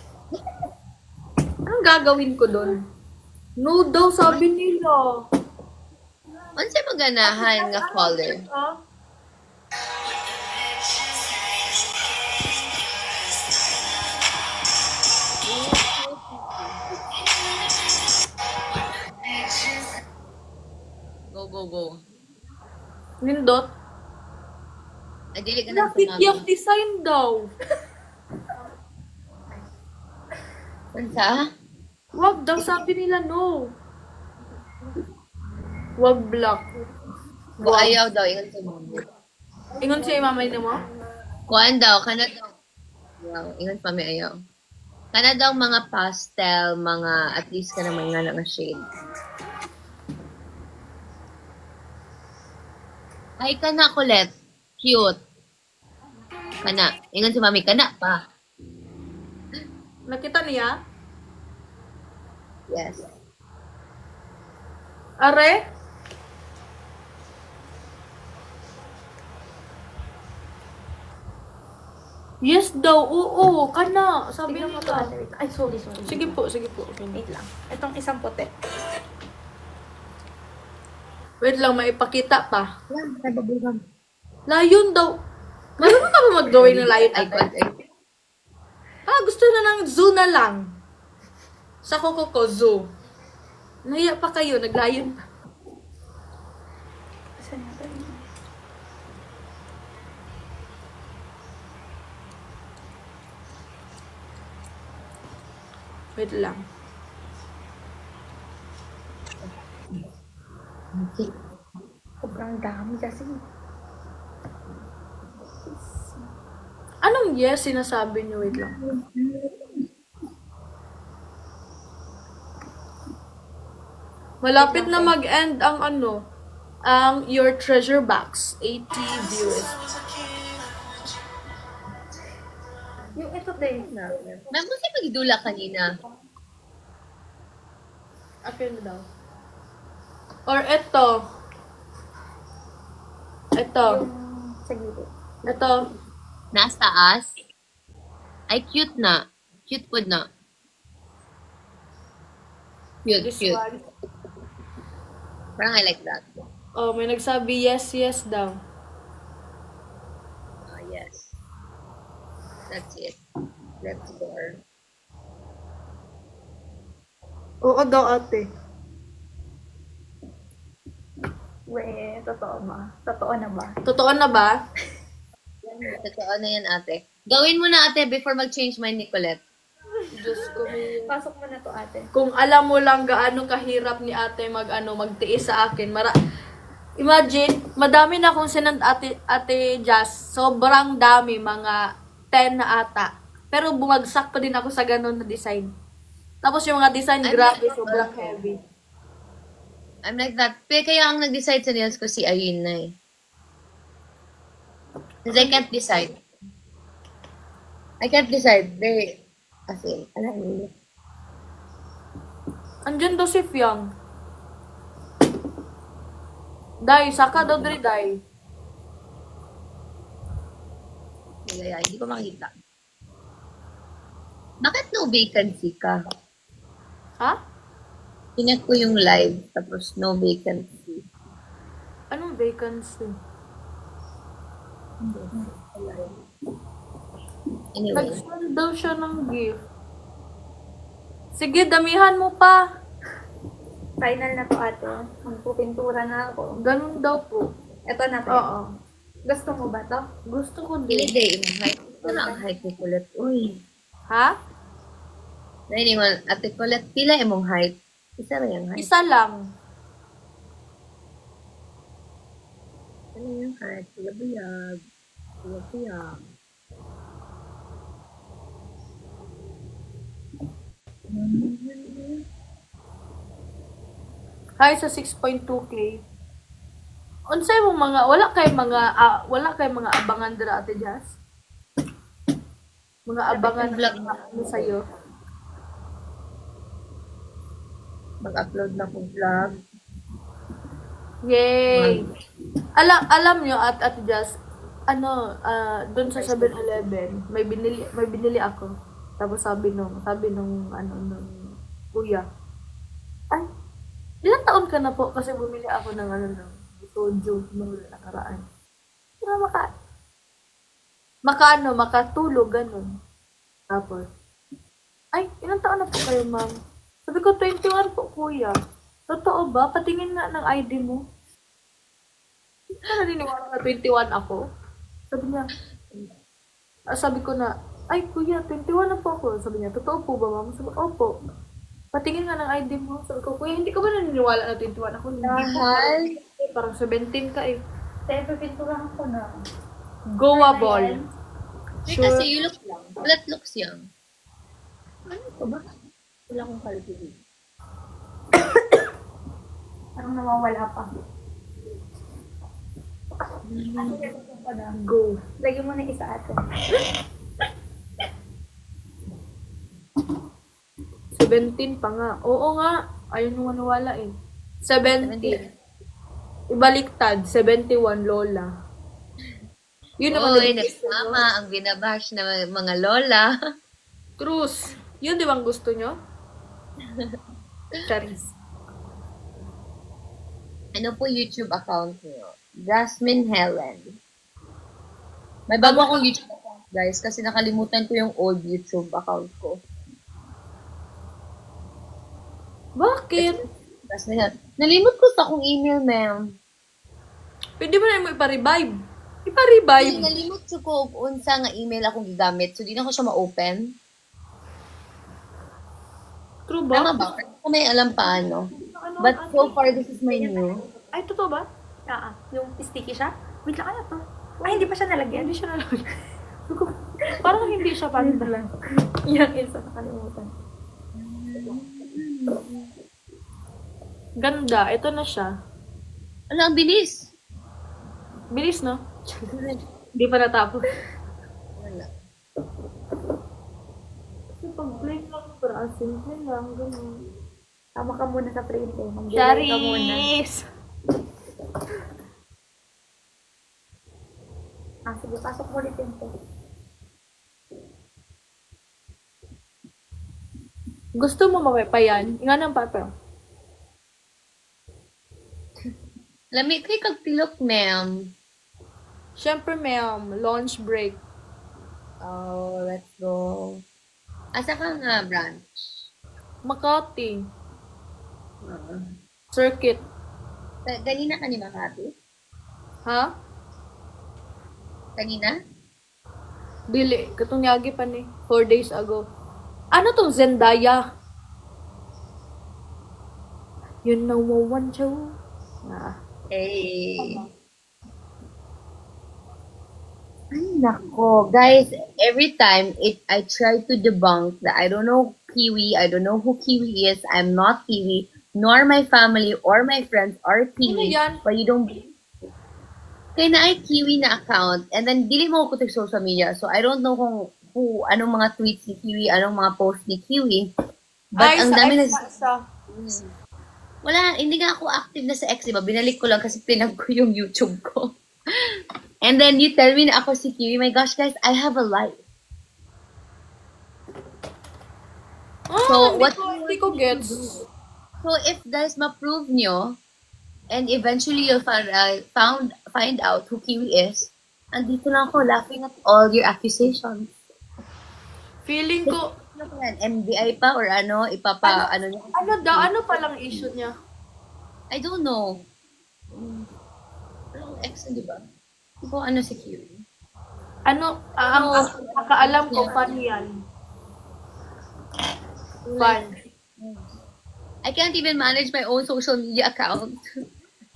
Anong gagawin ko doon? No daw, sabi nila. Ano siya maganahan nga color? Go. Nindot? Adili ka na Nakikiyang design daw. Ansa? Wag daw, sabi nila no. Wag black. Ayaw daw, ingon sa mama. Ingon siya imamay na mo? Kuan daw, kana daw. Wow, ingon pa may ayaw. Kana daw mga pastel, mga at least ka naman nga na shade. Ay, kana kulit. Cute. Kana. Ingon si mami, kana pa. Nakita niya? Yes. Are? Yes daw, oo, kana. Sabi Tignan mo to, nila. ate. Ay, sorry. Sige po. Okay. Wait lang. Itong isang puti. Wait lang, maipakita pa. Yan, nababulgan. Layon daw. Marunong ka ba mag-drawing ng layon, ate? Gusto na ng zoo na lang. Sa kuko ko, zoo. Nahiya pa kayo, naglayon pa. Saan na to? Wait lang. Sobrang dami kasi. Anong yes sinasabi niyo? Wait lang. Malapit na mag-end ang your treasure box. 80 viewers. Yung ito din. Ma'am, kasi magdula kanina. Akin na daw. Or ito. Sa gilid. Ito. Nasa taas. Ay, cute na. Cute po na. This Cute. one. Parang I like that. Oh, may nagsabi yes daw. Oh, yes. That's it. Let's go. Oo daw, ate. Weh, totoo na ba? Totoo na ba? Totoo na yan, ate. Gawin mo na, ate, before mag-change my Nicolette. Diyos ko. Pasok mo na to, ate. Kung alam mo lang gaano kahirap ni ate magtiis sa akin. Imagine, madami na akong sinand ate Jazz. Sobrang dami, mga 10 na ata. Pero bumagsak pa din ako sa ganun na design. Tapos yung mga design, grabe, sobrang heavy. I'm like that. Pero kaya ang nag-decide sa nails ko si Ayun na eh. Because I can't decide. Kasi, alam mo. Andyan daw si Fiang. Day, saka daw dali, Day. Hindi ko makita. Bakit no vacancy ka? Ha? Tinek ko yung live, tapos no vacancy. Anong vacancy? Anyway. Nag-send daw siya ng gift. Sige, damihan mo pa. Final na to, ate. Magpupintura na ako. Ganun daw po. Ito na, te. Oo. Gusto mo ba to? Gusto ko Hindi, din. imong height. Ito na ang height ni Colette. Uy. Ha? Dahil mo, ate Colette, pila imong height? Isa lang yung height. Isa lang. Ano yung height? Buyag. Hi sa 6.2K. Unsay mo mga wala kay mga abangan dira Ate Jazz? Mga abangan vlog na ano sa'yo. Mag-upload na kong vlog. Yay! Alam nyo at Ate Jazz, doon sa 7-Eleven, may binili ako. Tapos sabi nung kuya, ay, ilang taon ka na po? Kasi bumili ako ng soju nung nakaraan. Para makatulog, ganun. Tapos, ay, ilang taon na po kayo, ma'am? Sabi ko, 21 po, kuya. Totoo ba? Patingin nga ng ID mo. Hindi ka naniniwala na 21 ako. Sabi ko na, ay, kuya, 21 na po ako. Sabi niya, totoo po ba, ma'am? Sabi ko, opo. Patingin nga ng ID mo. Sabi ko, kuya, hindi ka ba naniniwala na 21 ako? Hindi po. Parang 17 ka eh. Te, pipinturahan ko na. Goa ball. Sure. Kasi you look young. Colette looks young. Ano ko ba? Wala akong kalbili. Parang nawawala pa. Go. Lagyan mo na isa, ate. 17 pa nga. Oo nga. Ayun nung maniwala eh. 17. Ibaliktad. 71 lola. Yun naman. Uy, nagsama ang binabash na mga lola. Cruz. Yun di bang gusto nyo? Charis. Ano po YouTube account niyo? Jasmine Helen. May bago akong YouTube account, guys, kasi nakalimutan ko yung old YouTube account ko. Bakit? Jasmine Helen. Nalimot ko sa akong email, ma'am. Pwede mo na mo ipa-revive. Ipa-revive. Nalimot ko kung unsa nga email akong gigamit, so di na ko siya ma-open. True ba? Tama ba? Hindi ko may alam paano. But so far, this is my new. Ay, totoo ba? Yung sticky siya? Wait lang, ano to? Ay, hindi pa siya nalagyan. Hindi siya nalagyan. Parang hindi siya panda lang. Yung isa, nakalimutan. Ganda. Ito na siya. Ala, ang bilis. Bilis, no? Hindi pa natapos. Wala. Kasi pag-play lang, para simple lang. Ganun. Tama ka muna sa print eh. Mag-delay ka muna. Charis! Sige, pasok mo ulit yun. Gusto mo mapapayan? Nga ng papel. Lami kay kagtilok, ma'am. Siyempre, ma'am. Launch break. Oh, let's go. Asa ka nga branch? Makati. Circuit. Ganina ka ni Makati? Ha? Kanina? Dili. Katong yagi pa ni. 4 days ago. Ano tong Zendaya? Yun na wawan siya. Hey. Ay, nako. Guys, every time I try to debunk that I don't know Kiwi, I don't know who Kiwi is, I'm not Kiwi, nor my family or my friends are Kiwi. yan? But you don't kaya na ay Kiwi na account. And then, dili mo ko sa social media. So, I don't know anong mga tweets ni Kiwi, anong mga posts ni Kiwi. But ang dami na... Wala, hindi nga ako active na sa X, diba? Binalik ko lang kasi pinag ko yung YouTube ko. And then, you tell me na ako si Kiwi. My gosh, guys, I have a life. So, Hindi ko gets. So, if guys, ma-prove nyo, and eventually you'll find out who Kiwi is, andito lang ako laughing at all your accusations. Feeling ko, Ano pa yan? MBI pa or ano? Ano niya? ano palang issue niya? I don't know. Pero ex, di ba? Hindi ko ano si Kiwi. Ang nakaalam ko, fan yan. Fan. I can't even manage my own social media account.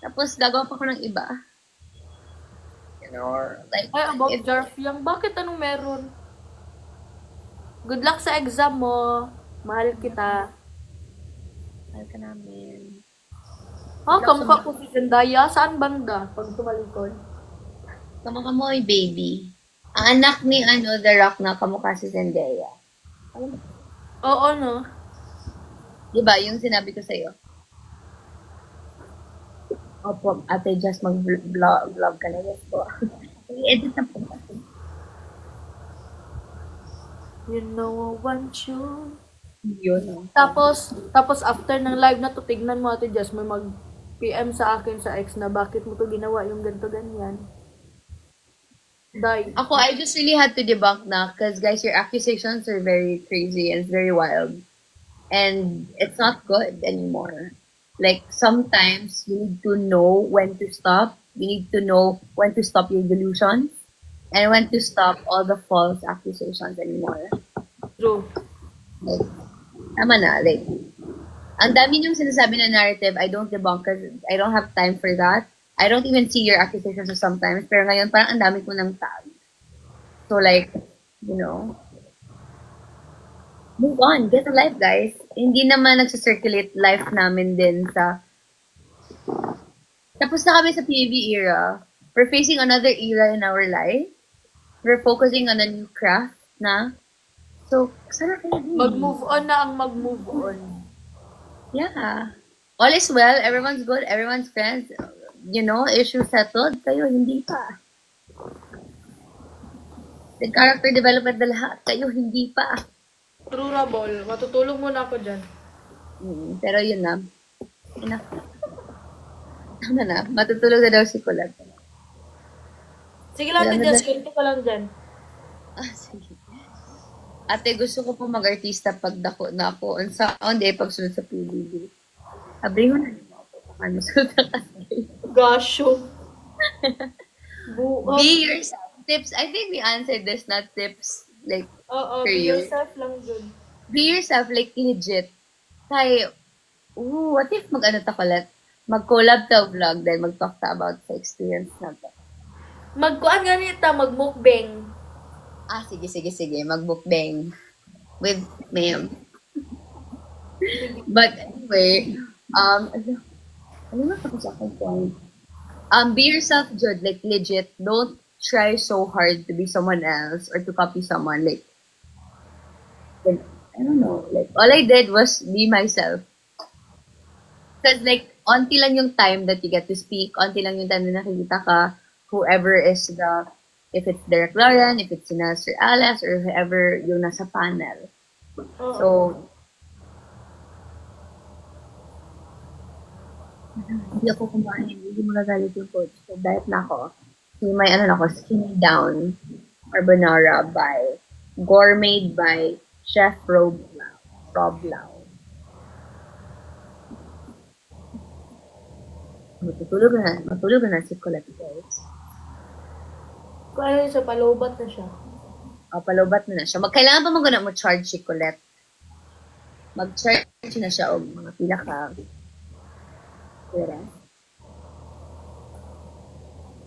Tapos gagawa pa ko ng iba. You know, like... Ay, about Jarf Yang. Bakit anong meron? Good luck sa exam mo. Mahal kita. Mahal ka namin. Kamukha ko si Zendaya. Saan banda? Pag tumalikod. Kamukha mo ay baby. Ang anak ni The Rock na kamukha si Zendaya. Oo, no? Diba, yung sinabi ko sa'yo? Opo, ate, just mag-vlog ka na. Yes po. I-edit na po. You know I want you. Yun. Tapos after ng live na to, tignan mo ate Jess, may mag-PM sa akin sa ex na bakit mo to ginawa yung ganito ganyan. Die. Ako, I just really had to debunk na because guys, your accusations are very crazy and very wild. And it's not good anymore. Like, sometimes you need to know when to stop. You need to know when to stop your delusions and when to stop all the false accusations anymore. True. Like, tama na. Like, ang dami yung sinasabi na narrative, I don't debunk because I don't have time for that. I don't even see your accusations sometimes. Pero ngayon, parang ang dami ko ng tag. So, like, you know, move on. Get a life, guys. Hindi naman nagsisirculate life namin din sa... Tapos na kami sa PBB era. We're facing another era in our life. We're focusing on a new craft na. So, sana kayo din. Mag-move on na ang mag-move on. Yeah. All is well. Everyone's good. Everyone's friends. You know, issue settled. Kayo, hindi pa. The character development na lahat. Kayo, hindi pa. True, Rabol. Matutulog muna ako dyan. Pero yun na. Ano na? Matutulog na daw si Kulat. Sige lang, ate Jess. Kwento ka lang dyan. Sige. Ate, gusto ko po mag-artista pag dako na ako. Hindi, pagsunod sa PBB. Sabi mo na yung mga ano, sunod na kasi. Gasyo. Be yourself. Tips. I think we answered this, not tips. Like, Oo, for be you. yourself lang dun. Be yourself, like, legit. Kaya, what if mag-ano ta kulat? Mag-collab ta vlog, then mag-talk ta about sa experience na to. Magkuan ganita, mag-mukbang. Sige. Mag-bookbang with ma'am. But anyway, ano nga ako sa akin point? Be yourself, Jud. Like, legit. Don't try so hard to be someone else or to copy someone. Like, I don't know. Like, all I did was be myself. Because, like, onti lang yung time that you get to speak. Onti lang yung time na nakikita ka. Whoever is if it's Derek Lauren, if it's Sir Alas, or whoever yung nasa panel. So, hindi ako kumain. Hindi mo nagalit yung coach. So, diet na ako. May skinny down carbonara by gourmet by Chef Rob Lau. Matulog na si Colette, guys. Kung ano siya, palobat na siya. Palobat na siya. Kailangan pa maguna mo charge si Colette. Mag-charge na siya o mga pila ka.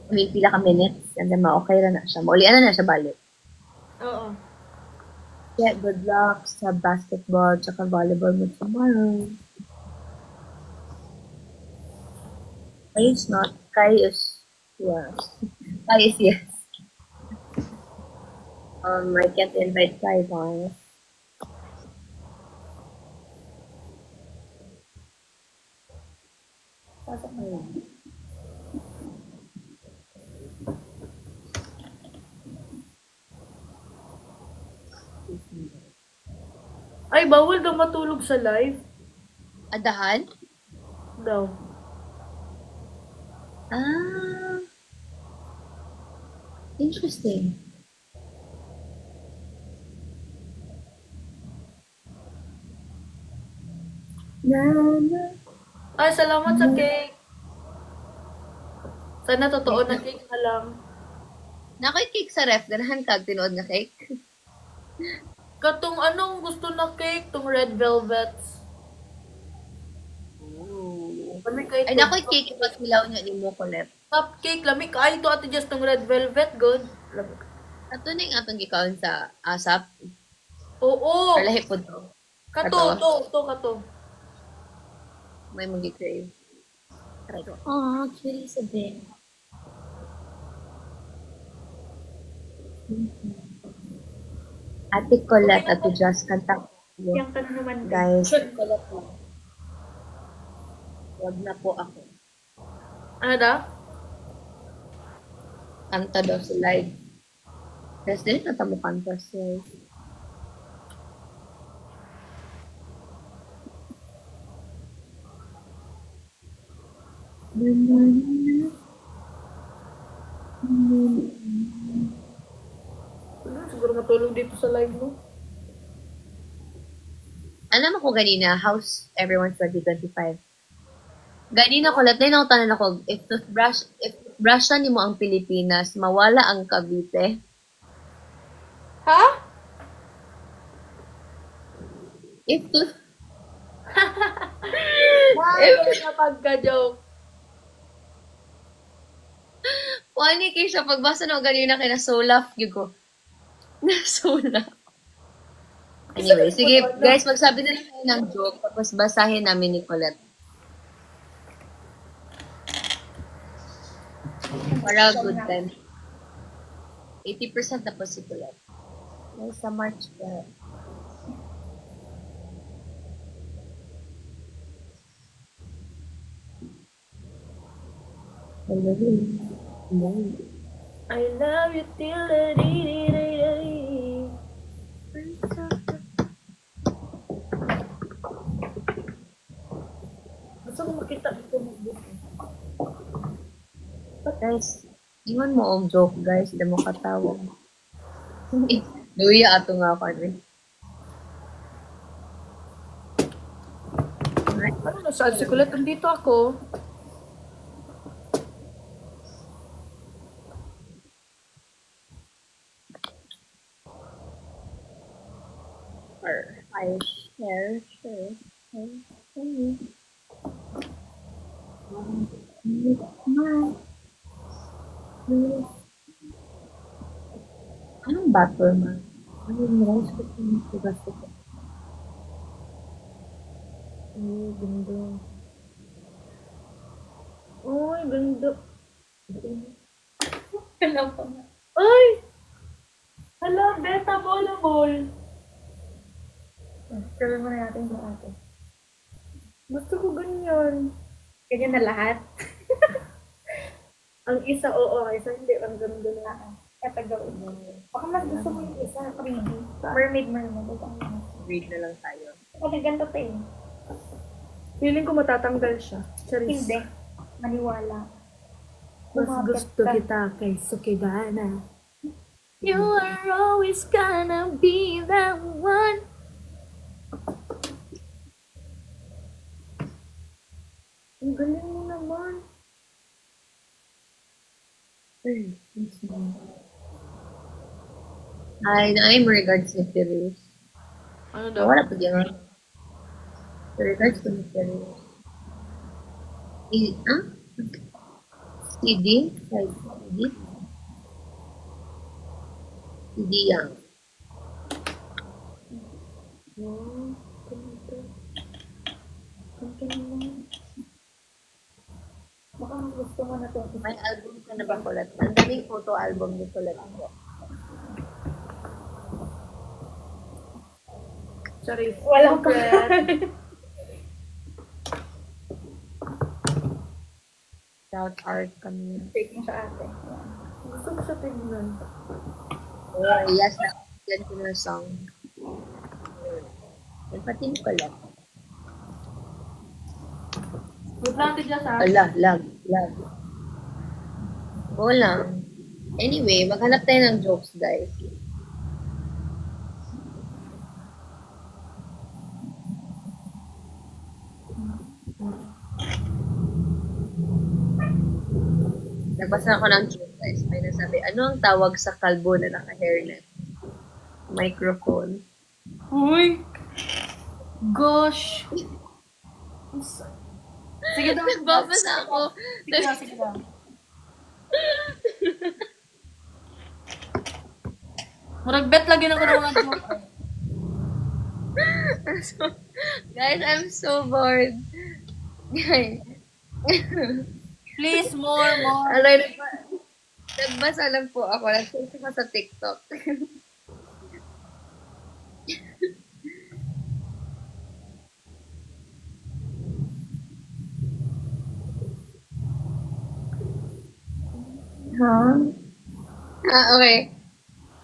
May pila ka minutes and then ma-okay na siya. Maulian na siya balik. Oo. Yeah, good luck sa basketball tsaka volleyball mo tomorrow. Kai is not. Kai is yes. Kai is yes. I can't invite Kai, guys. Ay, bawal daw matulog sa live. Adahan? Daw. Ah. Interesting. Ay, salamat sa cake. Sana totoo na cake na lang. Nakoy cake sa ref. Ganahan kag tinuod nga cake. Katong anong gusto na cake? Tong red velvets. Kami kay Ay, nakoy cake ipag hilaw niya ni mo kolep. cupcake. Lamig ay to ate just tong red velvet. Good. Lamig. Ato ning atong gikaon sa asap. Oo. Or lahi po to. Kato. Kato. May magi-crave. Try ko. Aw, cutie sa din. Ate Colette, Ate Just, kanta ko. Yung tanong naman. Guys, Colette po. Huwag na po ako. Ano daw? Kanta daw sa live. Kasi din kanta mo kanta sa live. Siguro matulog dito sa live mo. Alam mo ko ganina, how's everyone's 2025? Ganina ko, lahat na tanan ako, if toothbrushan ni mo ang Pilipinas, mawala ang Cavite. Ha? If tooth... Ay, napagka-joke. Funny kayo siya, pagbasa na ganina kay nasolaf, yun ko. Nasolaf. Anyway, sige, guys, magsabi na lang kayo ng joke, tapos basahin namin ni Colette. Para good time. 80% tapos si Colette. May sa March ka. I love you till the day. Gusto ko makita dito mag-book. Guys, ingon mo og joke, guys. Hindi mo katawa. Luya ato nga ako rin. Ano na saan si Colette? Nandito ako. I share. Anong battle man? Anong rice ko kung tugas ko? Ay, ganda. Ay, ganda. Ay! Hala, beta volleyball. Sabihin mo na natin sa ate. Gusto ko ganyan. Ganyan na lahat. Ang isa, oo. Isa hindi. Ang ganda na. Katagawin mo. Baka mas gusto mo yung isa. 3D. Mermaid. Read na lang tayo. Kasi ganito pa eh. Feeling ko matatanggal siya. Charis. Hindi. Maniwala. Mas gusto kita kay Sukidana. You are always gonna be the one. Ang galing mo naman. I'm regards ni Furious. Ano daw? Wala pa dyan. Regards to ni Furious. CD? Like, CD? CD yang. Oh, ganda. Ganda naman. Baka Gusto mo na to. May album ka na ba, Kulat? Ang daming photo album ni Kulat ko. Sorry. Walang pa. Shout art kami. Take mo sa ate. Gusto ko siya tignan. Oh, yes, na. Yan ko na song. Yan pati ni Kulat. Wait lang, tidya sa Lag. Oo lang. Anyway, maghanap tayo ng jokes, guys. Nagbasa ako ng joke, guys. May nasabi, ano ang tawag sa kalbo na naka-hairnet? Microphone. Uy! Gosh! Sige daw. Nagbabasa ako. Sige daw. Murag-bet lagi na ko ng mga joke. Guys, I'm so bored. Guys. Please, more. Alay, nagbasa lang po ako. Nag-search ako sa TikTok. Okay.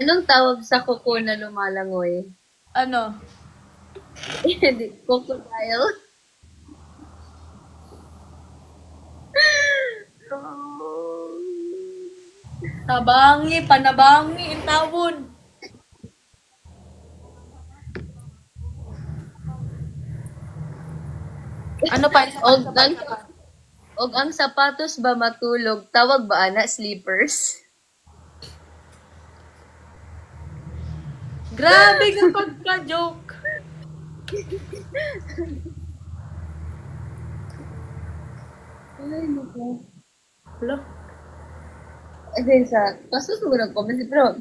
Anong tawag sa kuko na lumalangoy? Ano? Crocodile. Panabangi, intawon. Ano pa? Og ang sapatos ba matulog, tawag ba ana sleepers? Grabe ka pagka-joke. Ay, nako. Wala. Then sa, kaso ko nag-comment pero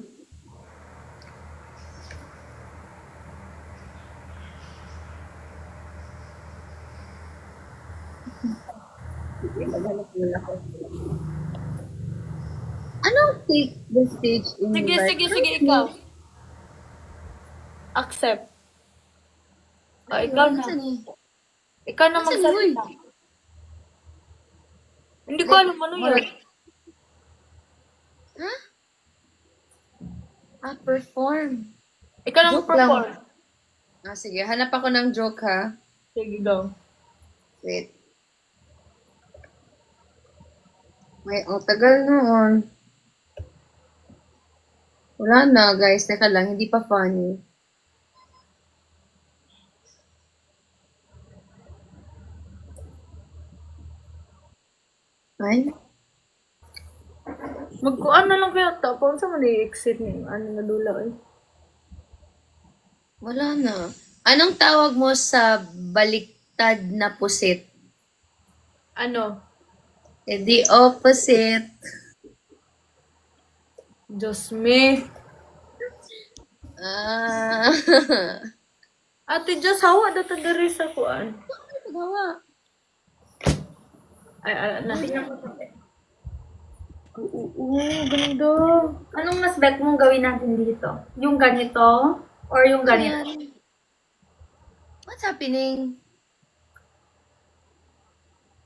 anong take the stage in Sige, ikaw. Accept. Ikaw na. Ikaw na magsalita. Hindi ko alam ano yun. Perform. Ikaw na Joke lang. mag-perform. Sige, hanap ako ng joke ha. Sige, go. Wait. Ang tagal noon. Wala na, guys. Teka lang, hindi pa funny. Ay? Magkuan na lang kaya ta. Paano sa man i-exit niyo? Ano nga dula eh? Wala na. Anong tawag mo sa baliktad na pusit? Ano? The opposite. Diyos me. Ate Diyos, hawa data diri sa kuan. Gawa. Ay, na. Oo, ganda. Anong mas bet mong gawin natin dito? Yung ganito? Or yung ganito? What's happening?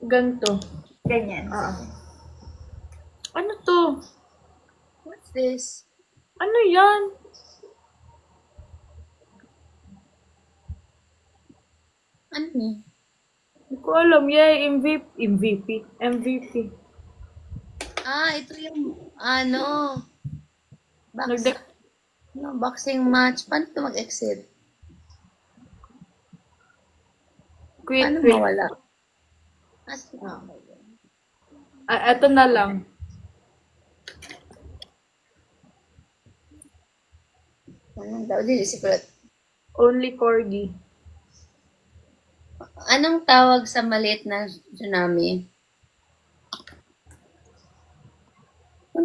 Ganto. Ganyan. Ano to? What's this? Ano yan? Ano ni? Hindi ko alam. Yay, MVP. Ito yung, Nagde- boxing match. Paano ito mag-exit? Quit. Paano mawala? Ito na lang. Anong daw? Dili, secret. Only corgi. Anong tawag sa maliit na tsunami?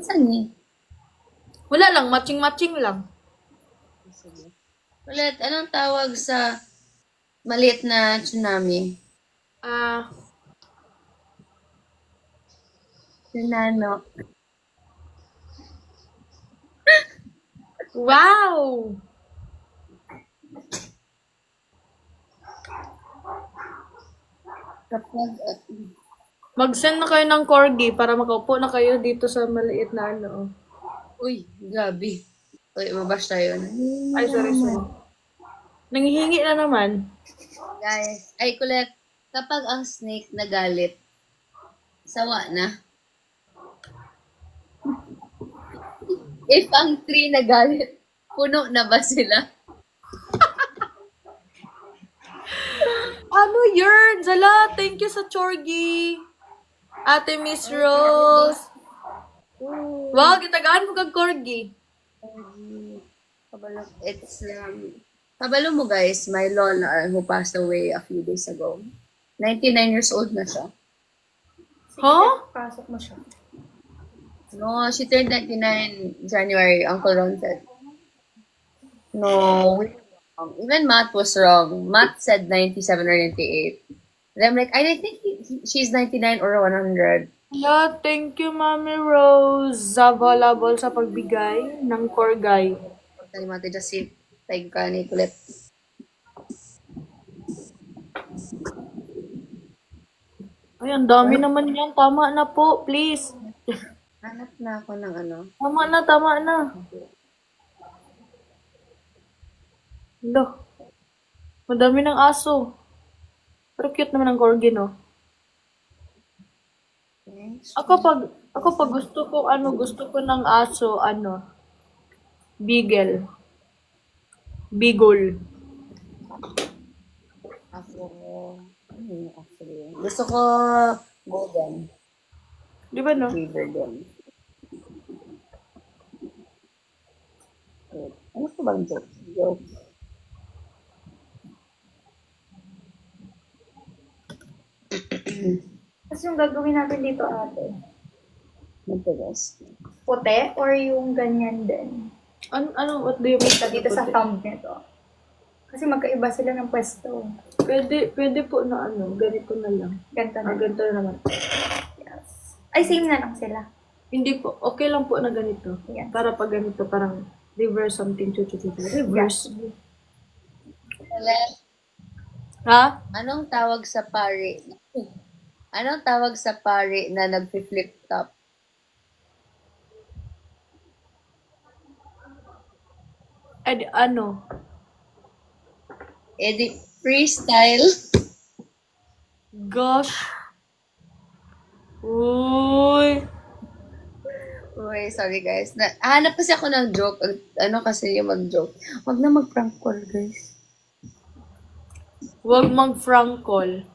Saan ni? Wala lang. Matching lang. Ulit, anong tawag sa maliit na tsunami? Nano. Wow! Kapag, Mag-send na kayo ng corgi para makaupo na kayo dito sa maliit na ano. uy, gabi. Uy, mabash tayo. Ay, sorry. Nanghihingi na naman. Guys, ay kulit, kapag ang snake nagalit, sawa na. If ang tree nagalit, puno na ba sila? Ano yun? Zala, thank you sa Chorgi. Ate Miss Rose. Wow, gitagaan mo kag Corgi. Kabalo, kabalo mo guys, my lola who passed away a few days ago. 99 years old na siya. Huh? Pasok mo siya. No, she turned 99 January, Uncle Ron said. No, even Matt was wrong. Matt said 97 or 98. And I'm like, I think she's 99 or 100. Yeah, thank you, Mami Rose. Available sa pagbigay ng Corgay. Tali mati just si tag ka ni Kulit. Ay, ang dami naman yan. Tama na po, please. Hanap na ako ng ano. Tama na. Lo. Madami ng aso. Pero cute naman ang corgi, no? Ako pag gusto ko ng aso, beagle. Beagle. Ako, actually. Gusto ko golden. Di ba, no? River din. Ano ko bang joke? Joke. Tapos yung gagawin natin dito, ate, Matigas. puti or yung ganyan din? What do you mean? Dito sa thumb nito. Kasi magkaiba sila ng pwesto. Pwede po na ganito na lang. Ganito na. Ganito na naman. Yes. Ay, same na lang sila. Hindi po, okay lang po na ganito. Yes. Para pag ganito, parang reverse something, reverse. Ha? Anong tawag sa pari? Anong tawag sa pari na nag-flip top? Ano? Edit freestyle. Gosh. Uy. Uy, sorry guys. Hanap kasi ako ng joke. Ano kasi yung mag-joke? Huwag na mag-prank call, guys. Huwag mag-frank call.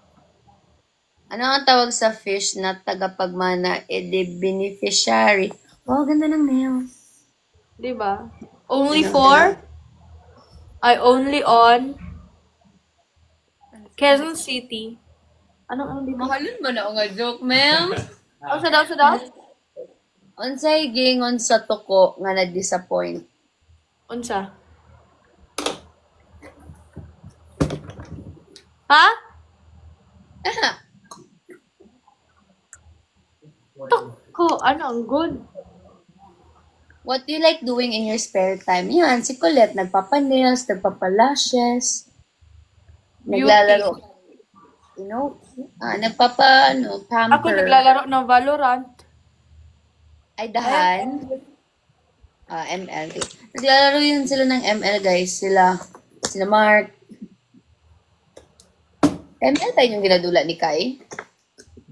Ano ang tawag sa fish na tagapagmana? Beneficiary. Wow, ganda ng nails. Diba? Only only on Quezon City. Ano dito? Mahalin ba na nga joke, ma'am? Ang sa daw? Unsay gingon sa tuko nga na-disappoint? Unsa? Ha? Tuko, ano ang good? What do you like doing in your spare time? Yan, si Colette, nagpapa-nails, nagpapa-lashes, naglalaro. You know, pamper. Ako naglalaro ng Valorant. Ay, dahan. ML. Naglalaro yun sila ng ML, guys. Sila Mark. ML tayo yung ginadula ni Kai.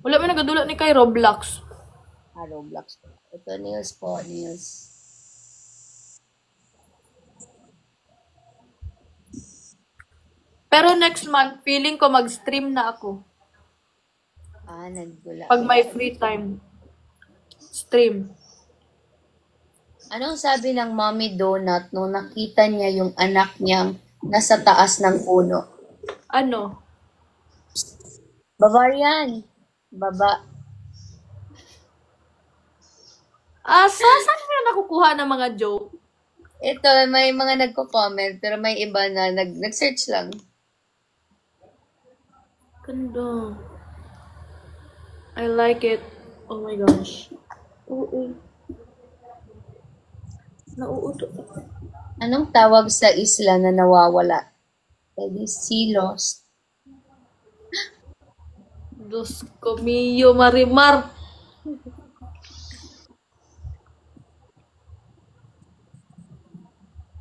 Wala may nagadulot ni kay Roblox. Roblox. Ito, nails po, nails. Pero next month, feeling ko mag-stream na ako. Nagdula. Pag may free time. Stream. Anong sabi ng Mommy Donut nung nakita niya yung anak niyang nasa taas ng puno? Ano? Bavarian. Baba. Saan ka nakukuha ng mga joke? Ito, may mga nagko-comment, pero may iba na nag-search lang. Ganda. I like it. Oh my gosh. Oo. Nauuto. Anong tawag sa isla na nawawala? Pwede sea lost. Diyos ko, Mio Marimar.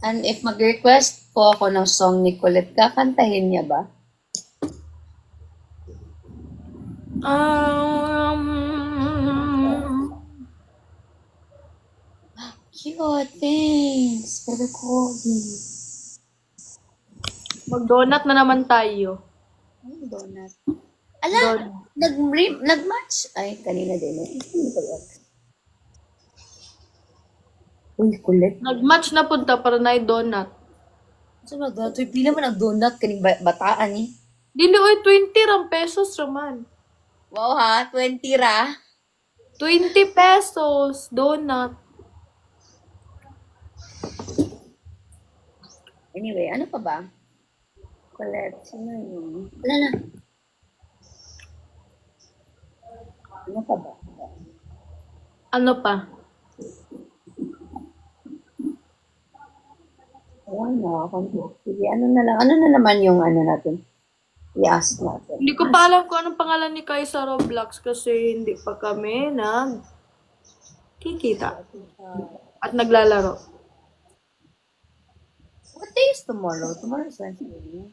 And if mag-request po ako ng song ni Colette, kakantahin niya ba? Cute, thanks. For the coffee. Mag-donut na naman tayo. Ay, donut. Ala, nag-match. Ay, kanina din. Uy, kulit. Nag-match na punta para na donut. So, mag-donut. Uy, pila man ang donut kaning bataan eh. Dili, oy, 20 ram pesos raman. Wow ha, 20 ra. 20 pesos, donut. Anyway, ano pa ba? Colette, sino yun? Wala na. Ano pa ba? Ano pa? Wala, sige, ano na naman yung ano natin? I-ask natin. Hindi ko pa alam kung anong pangalan ni Kai sa Roblox kasi hindi pa kami kikita at naglalaro. What day is tomorrow? Tomorrow is Wednesday.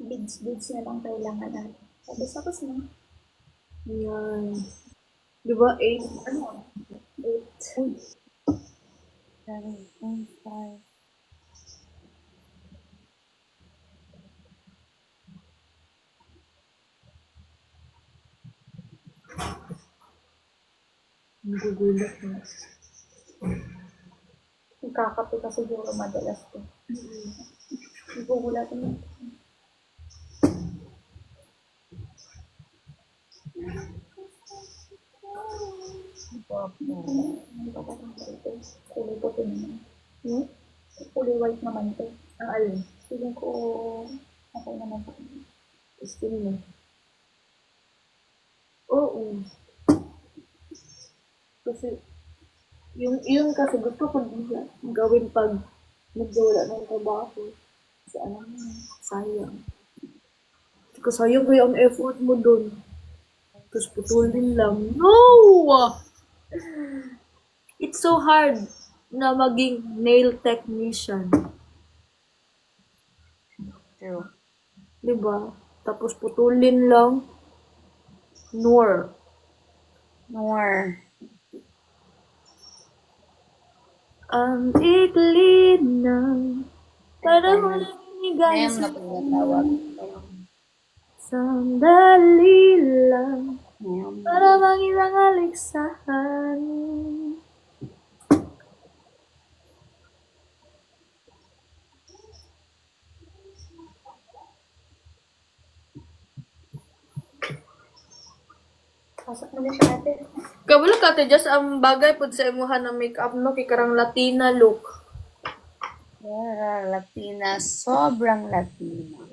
Beads na lang kailangan natin. Tapos na. Yan. Di ba 8? Ano? 8. 7.5. Nagugulat na. Kakape ka siguro madalas ko. Nagugulat mo. Kulay puti naman. Kulay white naman ito. Ang alin? Feeling ko okay naman ito. Gusto mo? Oo. Kasi, yun kasi gusto ko gawin pag nagdawala ng trabaho. Kasi alam mo, sayang. Kasi sayang kaya ang effort mo dun. Tapos putulin lang. No! It's so hard na maging nail technician. True. Diba? Tapos putulin lang. Nor. More. Ang ikli na panahon ni Ngayon guys. na pinatawag. Sandali lang Ngayon. para mangilang aliksahan. Pasok mo na siya ate. Kabalo ka te just ang bagay pud sa imuhan na makeup no kay karang Latina look. Yeah, Latina. Sobrang Latina.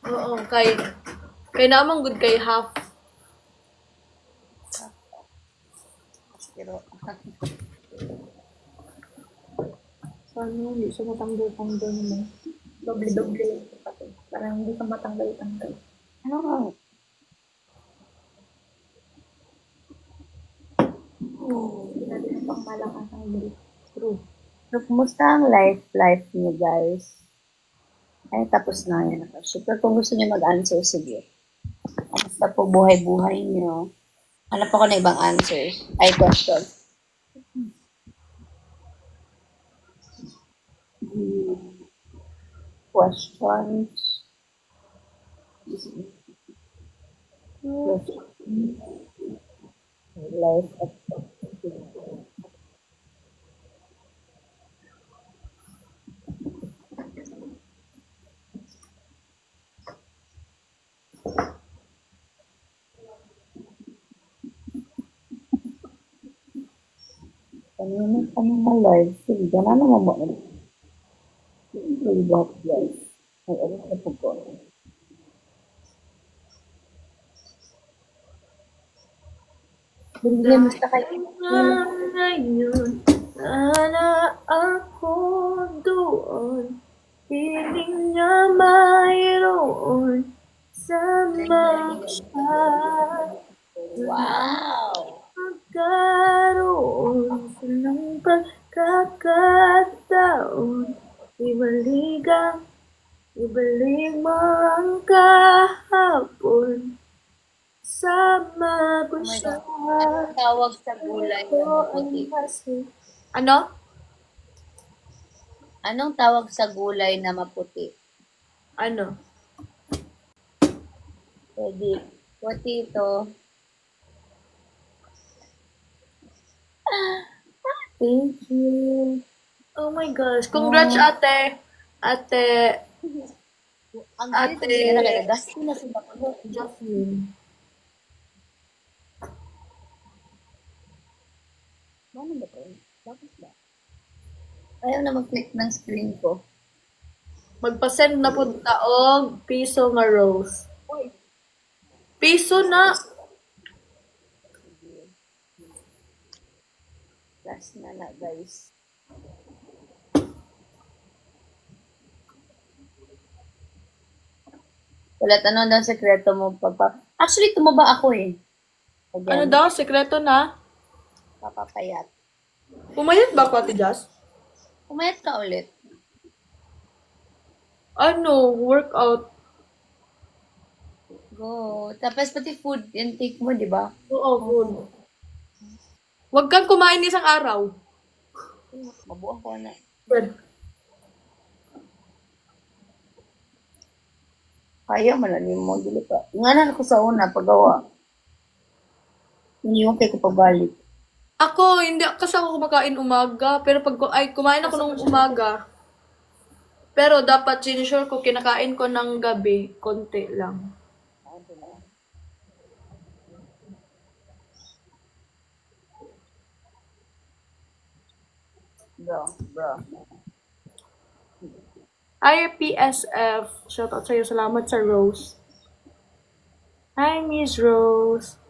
Oo, kay namang good kay half. Pero, Sana hindi siya matanggal-tanggal mo. Doble-doble. Parang hindi ka matanggal-tanggal. ano nga? Hindi natin pang malakas ang bilis. True. So, kumusta ang life niyo, guys? Ay, tapos na yan. Super, kung gusto niyo mag-answer, sige. Kamusta po buhay-buhay niyo? Hanap ako na ibang answers. Ay, question. Questions. Life of Ano na live? Sige, gana naman mo. Really bad, guys. Ay, ano na po ko. Bigyan mo sa kayo. Ngayon, sana ako doon. Piling niya mayroon sama siya. Wow! Magkaroon sa ng pagkakataon. Ibalik mo ang kahapon. Sama ko siya. Tawag sa gulay na maputi. Ano? Anong tawag sa gulay na maputi? Ano? Pwede. Potato. Thank you. Oh my gosh. Congrats, ate. Ate. Ang Ate. galing na kaya gastos na sila ko. Jasmine. Ano ba ito? Bakit ba? Ayaw na mag-click ng screen ko. Magpa-send na po taog piso nga rose. Piso na. Last na na, guys. Wala, ano daw sekreto mo, papa? Actually, tumaba ako eh. Again, Ano daw? Sekreto na? papapayat. Pumayat ba ako, Ate Jazz? Pumayat ka ulit. Ano? Workout. Go. Tapos pati food intake mo, di ba? Oo, food. Huwag kang kumain isang araw. Mabuang ko na. Good. Kaya malalim mo, dili pa. Nganan ko sa una, paggawa. Iniwan kayo ko pabalik. Ako, hindi kasi ako kumakain umaga. Pero pag kumain ako nung umaga. Pero dapat sinisure ko kinakain ko ng gabi. Konti lang. Bro. Hi, PSF. Shoutout sa'yo. Salamat sa Rose. Hi, Miss Rose.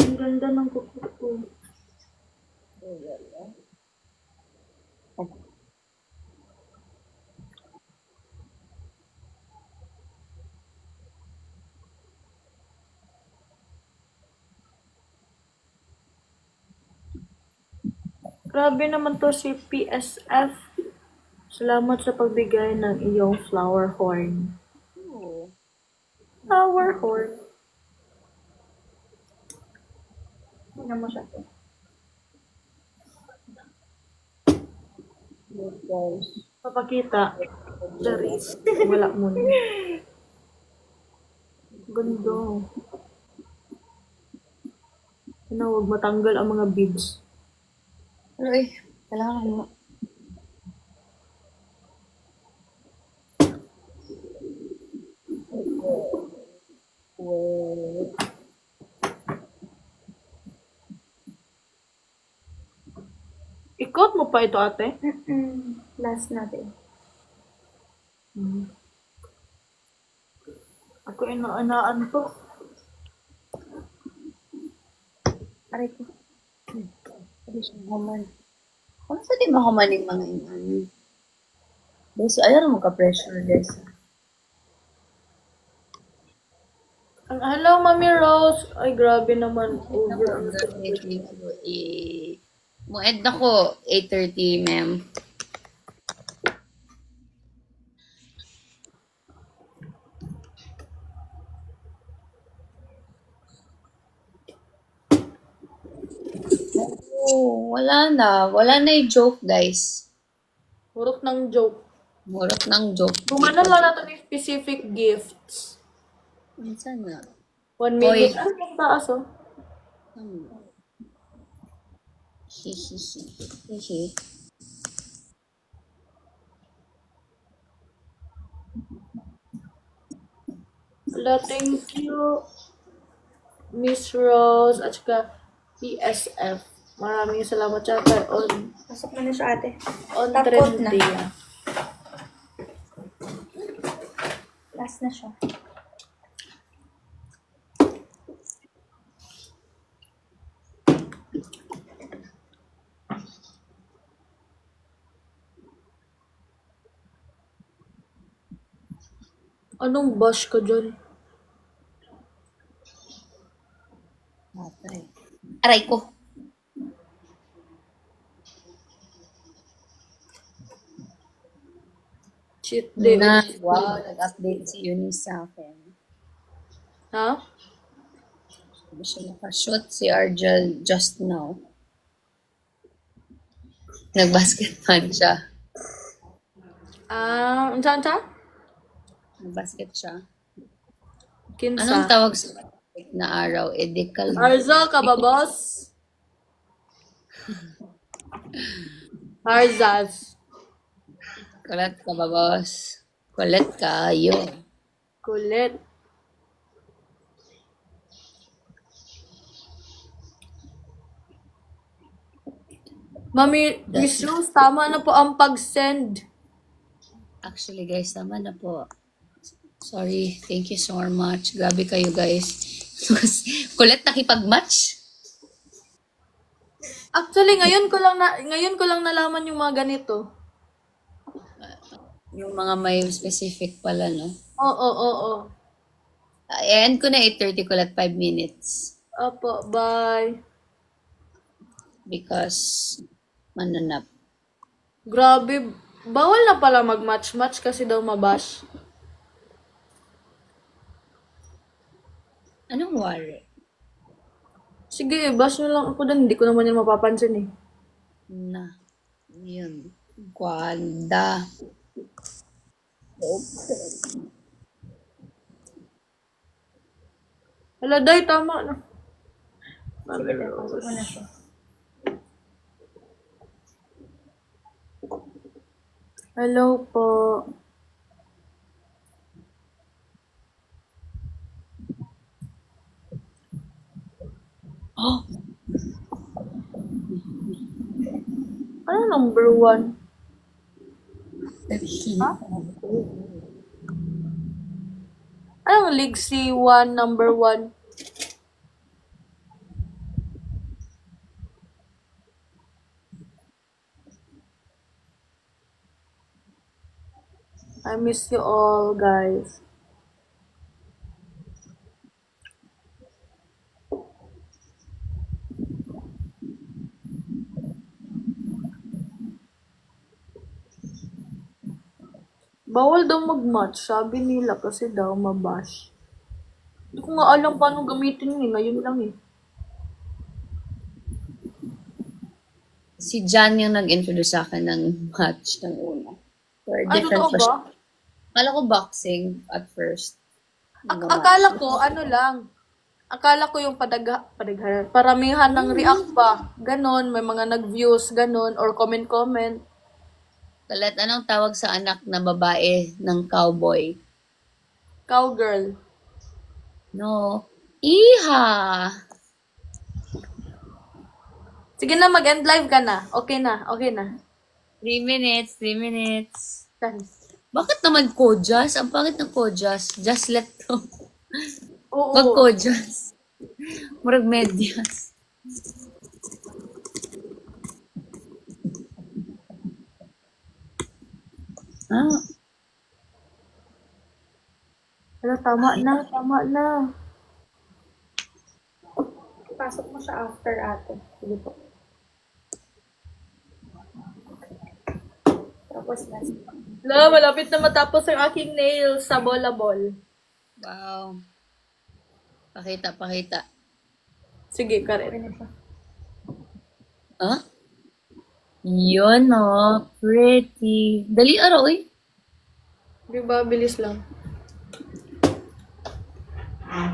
Ang ganda ng kuko ko. Grabe naman to si PSF. Salamat sa pagbigay ng iyong flower horn. Flower horn. Tingnan mo siya. Guys. Papakita. Charis. Wala mo na. Ganda. Ano, huwag matanggal ang mga beads. Pero kailangan mo. Ikot mo pa ito, ate? Last natin. Ako inaanaan to. Aray ko. Hindi siya mahuman. Ano sa di mahuman yung mga inani? Guys, ayaw mo ka-pressure, guys. Hello, Mami Rose. Ay, grabe naman. Over. Mo-end ako, 8:30, ma'am. Oh, wala na. Wala na yung joke, guys. Hurot ng joke. Murot ng joke. Kumana lang natin yung specific gifts. Minsan na. 1 minute. Oy. Ano yung taas, oh? Hihihi. Hala, thank you. Miss Rose at saka PSF. Maraming salamat siya kay Pasok na siya ate. on Takot na. trendy. Last na siya. Anong bash ka dyan? Aray ko. Cheat day. Wow, nag-update si Eunice sa akin. Ha? Hindi siya nakashoot si Argel just now. Nag-basketman siya. Unsa? Nag-basket siya. Kinsa? Anong tawag sa na araw? Edikal. Arza ka ba, boss? Arzaz. Kulit ka ba, boss? Kulit ka, yun. Kulit. Mami, Miss Rose, tama na po ang pag-send. Actually, guys, tama na po. Sorry. Thank you so much. Grabe kayo, guys. Kulit nakipag-match. Actually, ngayon ko lang nalaman yung mga ganito. Yung mga may specific pala, no? Oo. End ko na 8:30 kulit 5 minutes. Opo, bye. Because, mananap. Grabe, bawal na pala mag-match-match kasi daw mabash. Anong worry? Sige, bash nyo lang ako doon. Hindi ko naman yan mapapansin eh. Na. Yun. Gwanda. Hala, day, tama na. Sige, te, pasok mo na siya. Hello po. Oh! Ano number 1? Anong League C1 number 1? I miss you all, guys. Bawal daw mag-match, sabi nila kasi daw mabash. Hindi ko nga alam paano gamitin yun, ngayon lang eh. Si Jan yung nag-introduce sa akin ng match ng una. For Ay, totoo ba? Akala ko boxing at first. Akala ko, akala ko yung paramihan ng react pa. Ganon, may mga nag-views, ganon, or comment-comment. Kalat, anong tawag sa anak na babae ng cowboy? Cowgirl. No. Iha! Sige na, mag-end live ka na. Okay na. 3 minutes. Done. Bakit naman Kojas? Ang pangit ng Kojas. Just let go. Oo. Wag Kojas. Murag medyas. Ah, Hala, tama na. Pasok mo siya after ate. Sige po. Tapos last. Hala, malapit na matapos ang aking nails sa bola-ball. wow. Pakita. Sige, Okay Karen. na siya. Ah? Yun, oh. Pretty. Dali araw, eh. Di ba, bilis lang. Ha?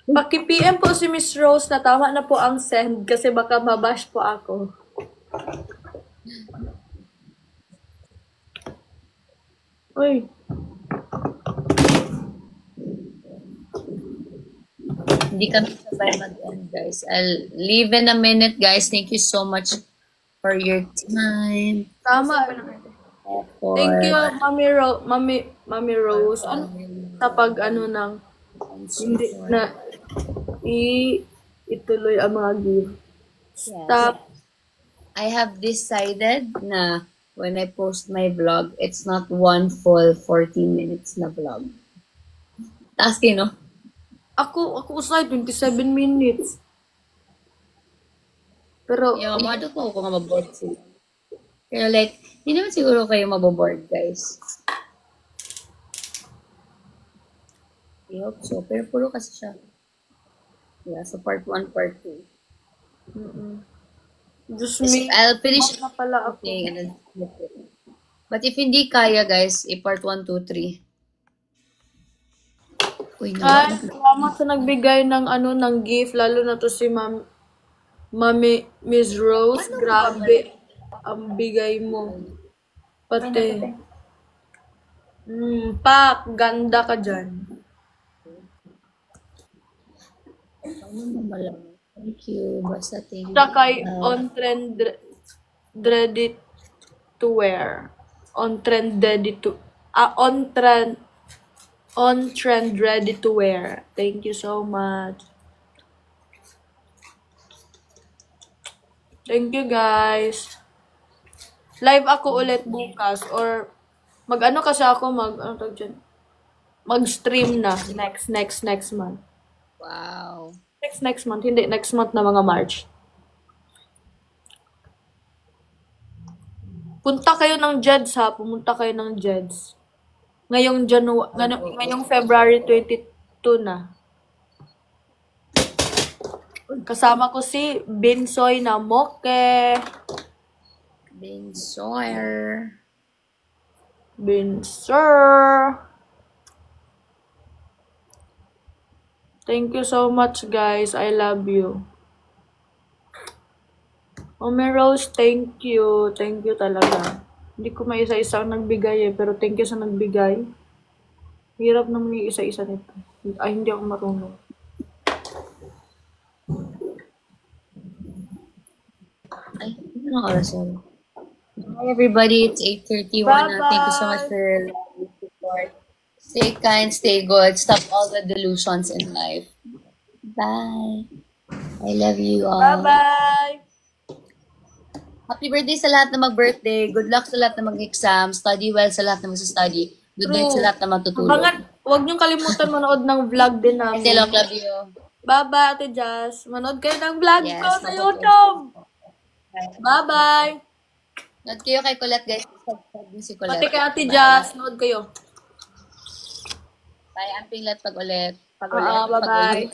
Paki-PM po si Miss Rose na tama na po ang send kasi baka mabash po ako. Uy. Hindi kami sabay mag-end, guys. I'll leave in a minute, guys. Thank you so much for your time. Tama. For Thank you, Mami Rose. Ano, sa pag ano nang hindi na ituloy ang mga gift. Stop. I have decided na when I post my vlog, it's not one full 40 minutes na vlog. Taas kayo, no? Ako usay 27 minutes. Pero Yung amado ko kung maboboard sila. Pero like, hindi naman siguro kayo maboboard, guys. I hope so. Pero puro kasi siya. Yeah, so part 1, part 2. just me. I'll finish Na pala ako. everything and then flip it. But if hindi kaya, guys, part 1, 2, 3. Uy, Ay, salamat sa nagbigay ng ng gift, lalo na to si Mami Miss Rose. Grabe ang bigay mo. Pati. Pak, ganda ka dyan. Thank you. Basta thank you. Siya kay on trend ready to wear. On trend ready to on trend ready to wear. Thank you so much. Thank you guys. Live ako ulit bukas or mag-ano kasi ako mag-stream na next month. Wow. Next month, hindi next month na mga March. Punta kayo ng Jeds ha, pumunta kayo ng Jeds. Ngayong February 22 na. Kasama ko si Binsoy na Moke. Binsoy. Thank you so much, guys. I love you. Mami Rose, thank you. Thank you talaga. Hindi ko may isa-isang nagbigay pero thank you sa nagbigay. Hirap na may isa-isa nito. Ay, hindi ako marunong. Ay, ano oras yun? Hi everybody, it's 8:31 na. Thank you so much for your support. Stay kind, stay good. Stop all the delusions in life. Bye. I love you all. Bye-bye! Happy birthday sa lahat na mag-birthday. Good luck sa lahat na mag-exam. Study well sa lahat na mag-study. Good night sa lahat na matutulog. Huwag niyong kalimutan manood ng vlog din namin. I love you. Bye-bye, Ate Jazz. Manood kayo ng vlog Yes, ko sa YouTube. Bye-bye. Nood kayo kay Colette, guys. Subscribe niyo si Colette. Pati kay Ate Jazz, nood kayo. Bye, amping lahat pag ulit. Bye-bye.